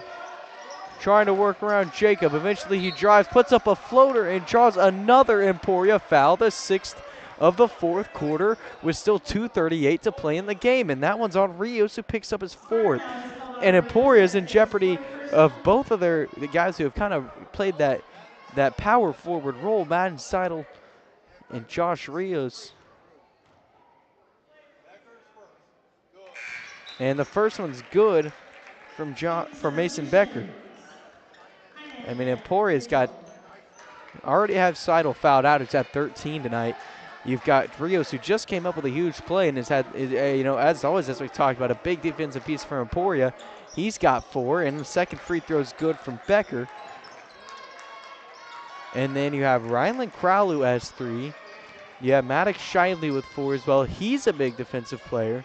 trying to work around Jacob. Eventually he drives, puts up a floater, and draws another Emporia foul, the 6th of the 4th quarter, with still 2:38 to play in the game. And that one's on Rios, who picks up his 4th. And Emporia's in jeopardy of both of the guys who have kind of played that power forward role, Madden Seidel and Josh Rios. And the first one's good from Mason Becker. I mean, Emporia's already have Seidel fouled out. It's at 13 tonight. You've got Rios, who just came up with a huge play and has had, as always, as we talked about, a big defensive piece for Emporia. He's got 4, and the second free throw is good from Becker. And then you have Rylan Crowell, who has 3. You have Maddox Shiley with 4 as well. He's a big defensive player.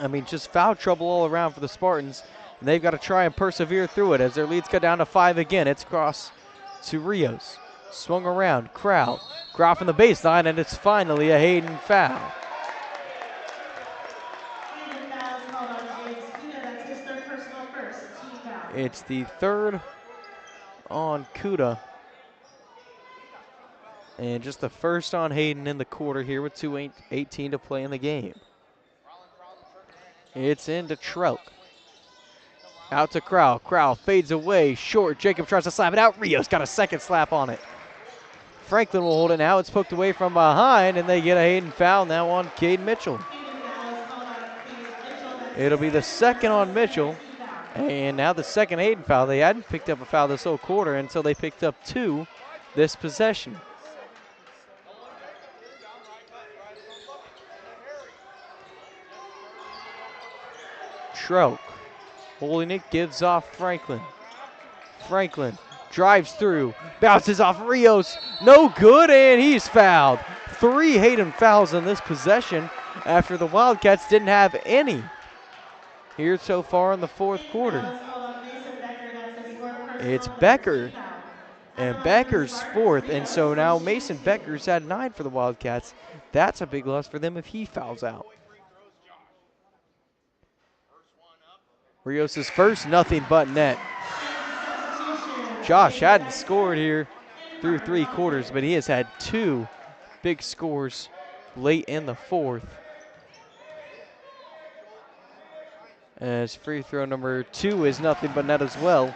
I mean, just foul trouble all around for the Spartans. And they've got to try and persevere through it as their leads cut down to 5 again. It's across to Rios. Swung around, Crowell. Groff from the baseline, and it's finally a Hayden foul. Hayden fouls called on James Kuda. That's his 3rd personal first, team foul. It's the 3rd on Kuda. And just the 1st on Hayden in the quarter here with 2:18 to play in the game. It's into Trout. Out to Crowell. Crowell fades away, short. Jacob tries to slap it out. Rios got a second slap on it. Franklin will hold it now. It's poked away from behind, and they get a Hayden foul now on Cade Mitchell. It'll be the 2nd on Mitchell, and now the 2nd Hayden foul. They hadn't picked up a foul this whole quarter until they picked up 2 this possession. Trout holding it, gives off Franklin. Franklin drives through, bounces off Rios, no good, and he's fouled. 3 Hayden fouls in this possession after the Wildcats didn't have any here so far in the 4th quarter. It's Becker, and Becker's 4th, and so now Mason Becker's at 9 for the Wildcats. That's a big loss for them if he fouls out. Rios' first, nothing but net. Josh hadn't scored here through 3 quarters, but he has had 2 big scores late in the 4th. As free throw number 2 is nothing but net as well.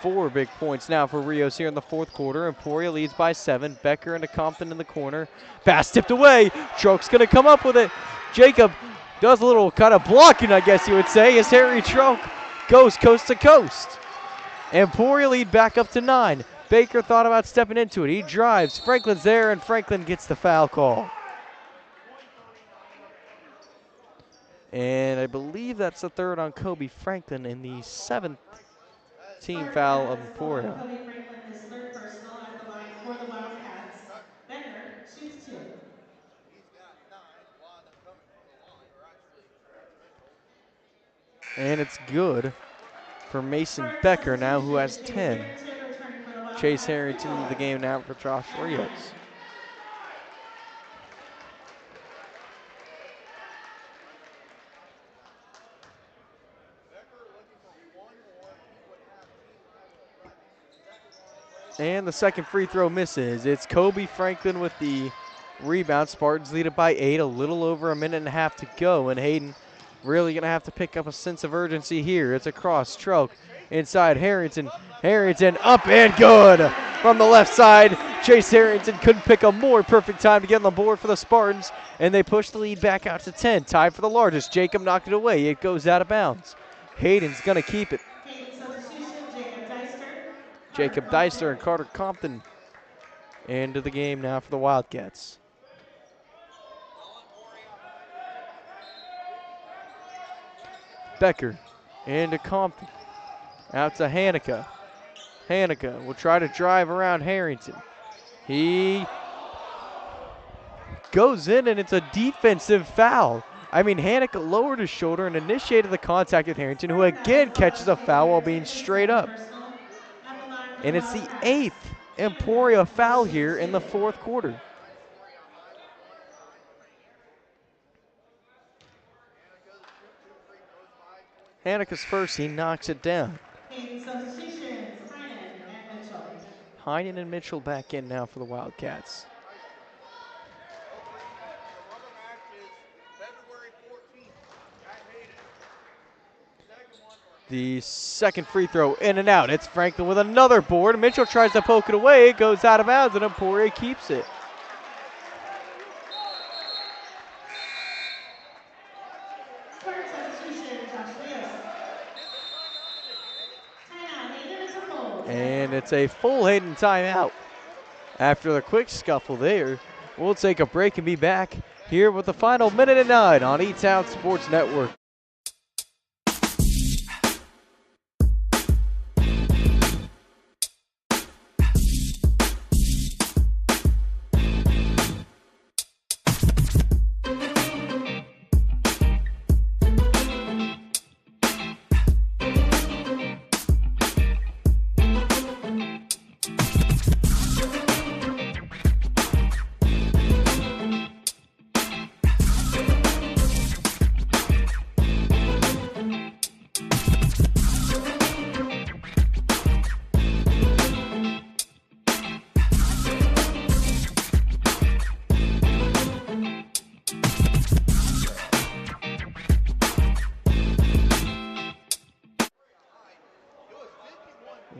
4 big points now for Rios here in the 4th quarter. Emporia leads by 7. Becker into Compton in the corner. Pass tipped away. Troke's going to come up with it. Jacob does a little kind of blocking, I guess you would say, as Harry Troke goes coast to coast. Emporia lead back up to 9. Baker thought about stepping into it. He drives. Franklin's there, and Franklin gets the foul call. And I believe that's the 3rd on Kobe Franklin and the 7th team foul of Emporia. Kobe Franklin, his 3rd personal at the line for the Wildcats. Becker shoots 2. And it's good for Mason Becker now, who has 10. Chase Harrington into the game now for Josh Rios. And the 2nd free throw misses. It's Kobe Franklin with the rebound. Spartans lead it by 8, a little over a minute and a half to go, and Hayden really going to have to pick up a sense of urgency here. It's across Troke inside Harrington. Harrington up and good. from the left side. Chase Harrington couldn't pick a more perfect time to get on the board for the Spartans, and they push the lead back out to 10. Tied for the largest. Jacob knocked it away. It goes out of bounds. Hayden's going to keep it. Hayden substitution, Jacob Deister. Jacob Deister and Carter Compton into the game now for the Wildcats. Becker into Compton. Out to Hanukkah. Hanukkah will try to drive around Harrington. He goes in, and it's a defensive foul. I mean, Hanukkah lowered his shoulder and initiated the contact with Harrington, who again catches a foul while being straight up. And it's the 8th Emporia foul here in the 4th quarter. Hanukkah's first, he knocks it down. Hayden substitutions, Hayden and Mitchell. Hayden and Mitchell back in now for the Wildcats. The rubber match is February 14th at Hayden. Second one for The second free throw in and out. It's Franklin with another board. Mitchell tries to poke it away. It goes out of bounds, and Emporia keeps it. Third substitution, Josh Rios. Timeout, Hayden is a full. And it's a full Hayden timeout. After the quick scuffle there, we'll take a break and be back here with the final minute and 9 on E-Town Sports Network.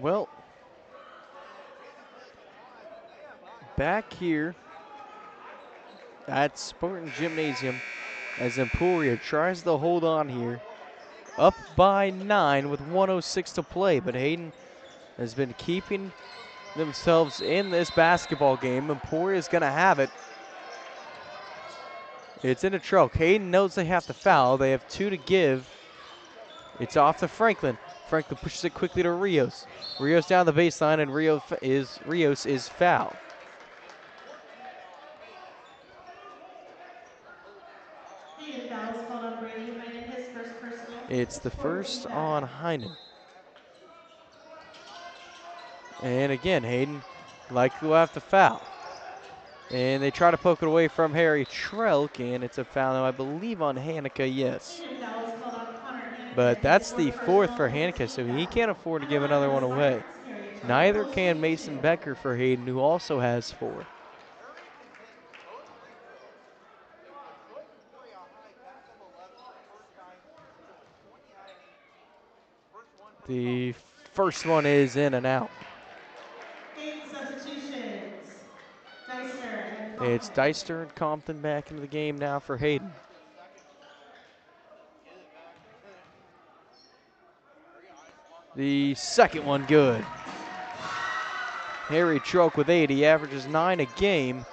Well, back here at Spartan Gymnasium as Emporia tries to hold on here. Up by 9 with 1:06 to play, but Hayden has been keeping themselves in this basketball game. Emporia's going to have it. It's in a choke. Hayden knows they have to foul. They have 2 to give. It's off to Franklin. Franklin pushes it quickly to Rios. Rios down the baseline, and Rios is fouled. Hayden fouls called on Brady Hayden, his first personal. It's the first on Hayden. And again, Hayden likely will have to foul. And they try to poke it away from Harry Trelk, and it's a foul now, I believe, on Hanukkah, yes. Hayden fouls called on Connor Hanukkah, But that's his the fourth 4th for personal, Hanukkah, so team he foul. can't afford to On give the another line one for the away. Spartans, Harry Trelk Neither will can shoot Mason 2. Becker for Hayden, who also has 4. The first one is in and out. Hayden substitutions, Deister and It's Compton. Deister and Compton back into the game now for Hayden. The second one good. Harry Trelk with 8. He averages 9 a game.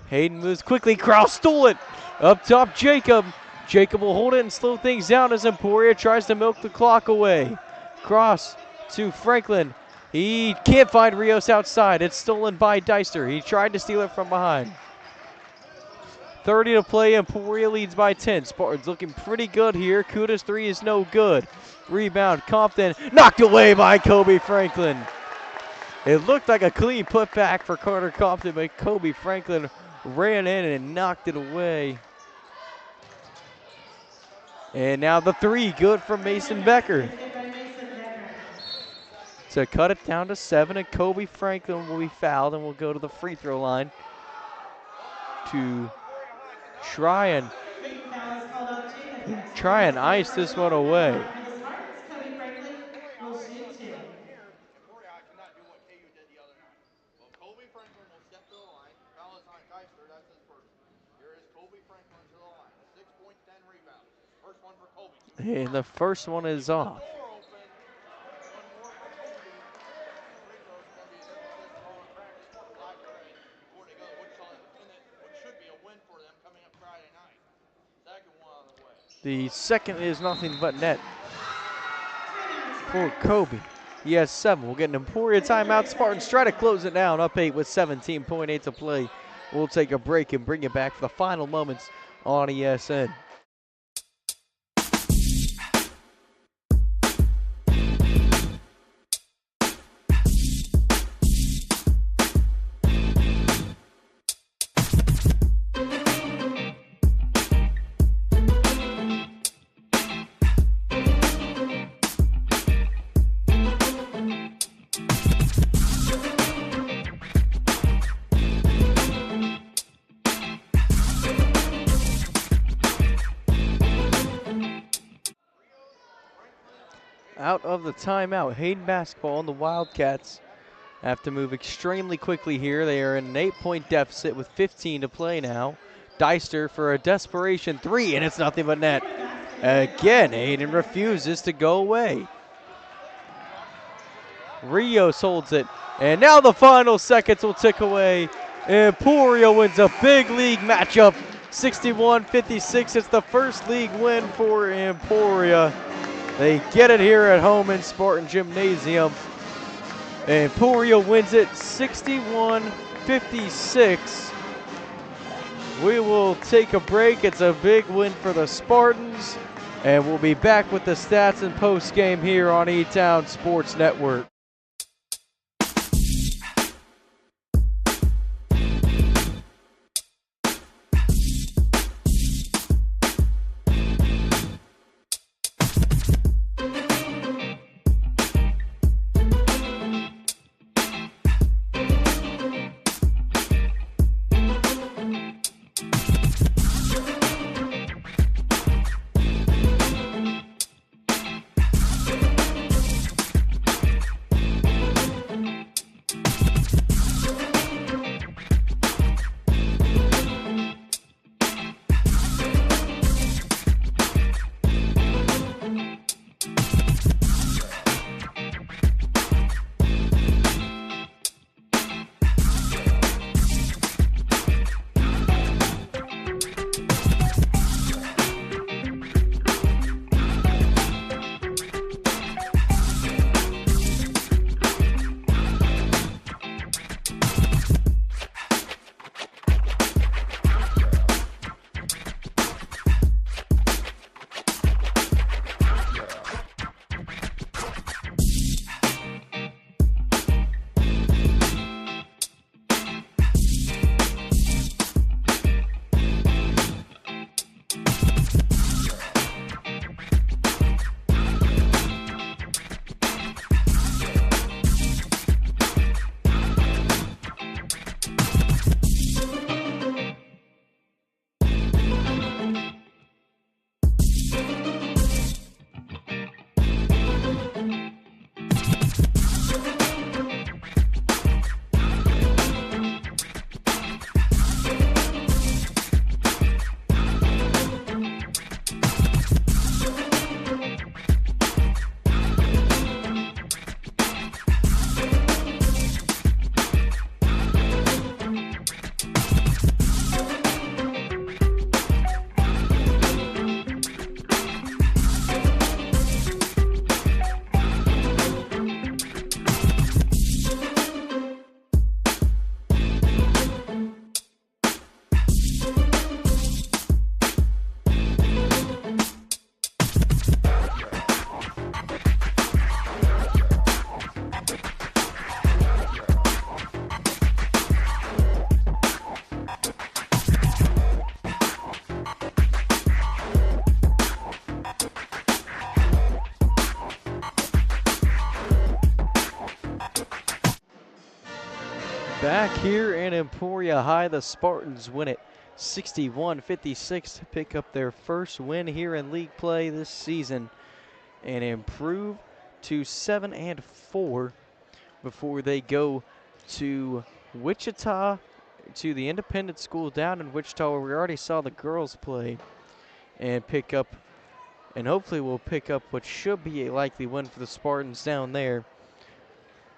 Hayden moves quickly. Kraus stole it. Up top, Jacob. Jacob will hold it and slow things down as Emporia tries to milk the clock away. Cross to Franklin. He can't find Rios outside. It's stolen by Deister. He tried to steal it from behind. 30 to play. Emporia leads by 10. Spartans looking pretty good here. Kuda's 3 is no good. Rebound, Compton. Knocked away by Kobe Franklin. It looked like a clean putback for Carter Compton, but Kobe Franklin ran in and knocked it away. And now the 3, good from Mason Becker. Hit by Mason Becker. To cut it down to 7, and Kobe Franklin will be fouled and will go to the free throw line to try and Hayden fouls called on Jacob Deister. try and ice this one away. For the Spartans, Kobe Franklin will shoot 2. And the first one is off. The second is nothing but net for Kobe. He has 7. We'll get an Emporia timeout. Spartans try to close it down, up 8 with 17.8 to play. We'll take a break and bring it back for the final moments on ESN. Out of the timeout, Hayden basketball and the Wildcats have to move extremely quickly here. They are in an 8-point deficit with 15 to play now. Deister for a desperation 3, and it's nothing but net. Again, Hayden refuses to go away. Rios holds it, and now the final seconds will tick away. Emporia wins a big league matchup, 61-56. It's the first league win for Emporia. They get it here at home in Spartan Gymnasium. Emporia wins it 61-56. We will take a break. It's a big win for the Spartans. And we'll be back with the stats and post game here on E-Town Sports Network. Back here in Emporia High, the Spartans win it 61-56 to pick up their first win here in league play this season and improve to 7-4 before they go to Wichita, to the independent school down in Wichita, where we already saw the girls play, and pick up and hopefully we'll pick up what should be a likely win for the Spartans down there.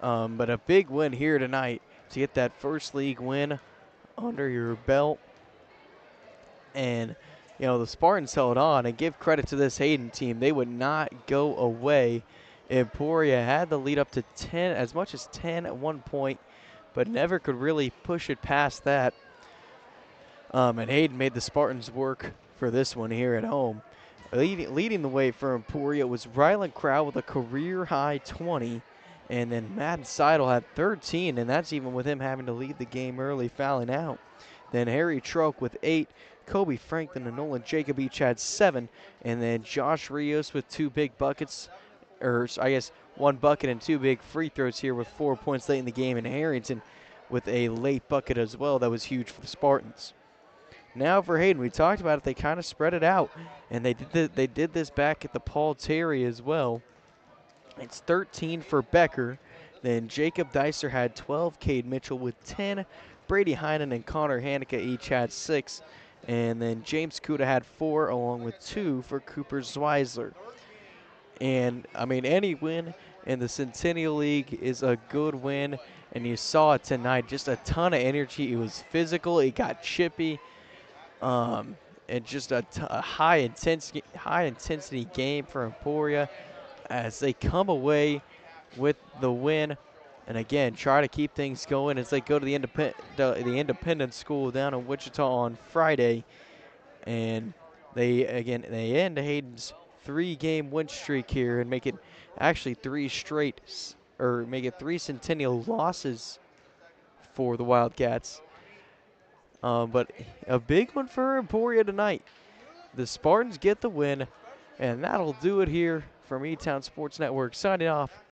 But a big win here tonight to get that first league win under your belt. And, you know, the Spartans held on, and give credit to this Hayden team. They would not go away. Emporia had the lead up to 10, as much as 10 at one point, but never could really push it past that. And Hayden made the Spartans work for this one here at home. Leading the way for Emporia was Rylan Crowd with a career-high 20, and then Madden Seidel had 13, and that's even with him having to leave the game early, fouling out. Then Harry Troke with 8, Kobe Franklin and Nolan Jacob each had 7, and then Josh Rios with 2 big buckets, or I guess 1 bucket and 2 big free throws here with 4 points late in the game, and Harrington with a late bucket as well. That was huge for the Spartans. Now for Hayden, we talked about it, they kind of spread it out, and they did this back at the Paul Terry as well. It's 13 for Becker. Then Jacob Dicer had 12, Cade Mitchell with 10, Brady Heinen and Connor Hanika each had 6, and then James Kuda had 4 along with 2 for Cooper Zweisler. And, I mean, any win in the Centennial League is a good win, and you saw it tonight. Just a ton of energy. It was physical. It got chippy. And just a high intensity game for Emporia as they come away with the win, and again try to keep things going as they go to the independent school down in Wichita on Friday, and they end Hayden's 3-game win streak here and make it actually 3 Centennial losses for the Wildcats. But a big one for Emporia tonight. The Spartans get the win, and that'll do it here from E-Town Sports Network. Signing off,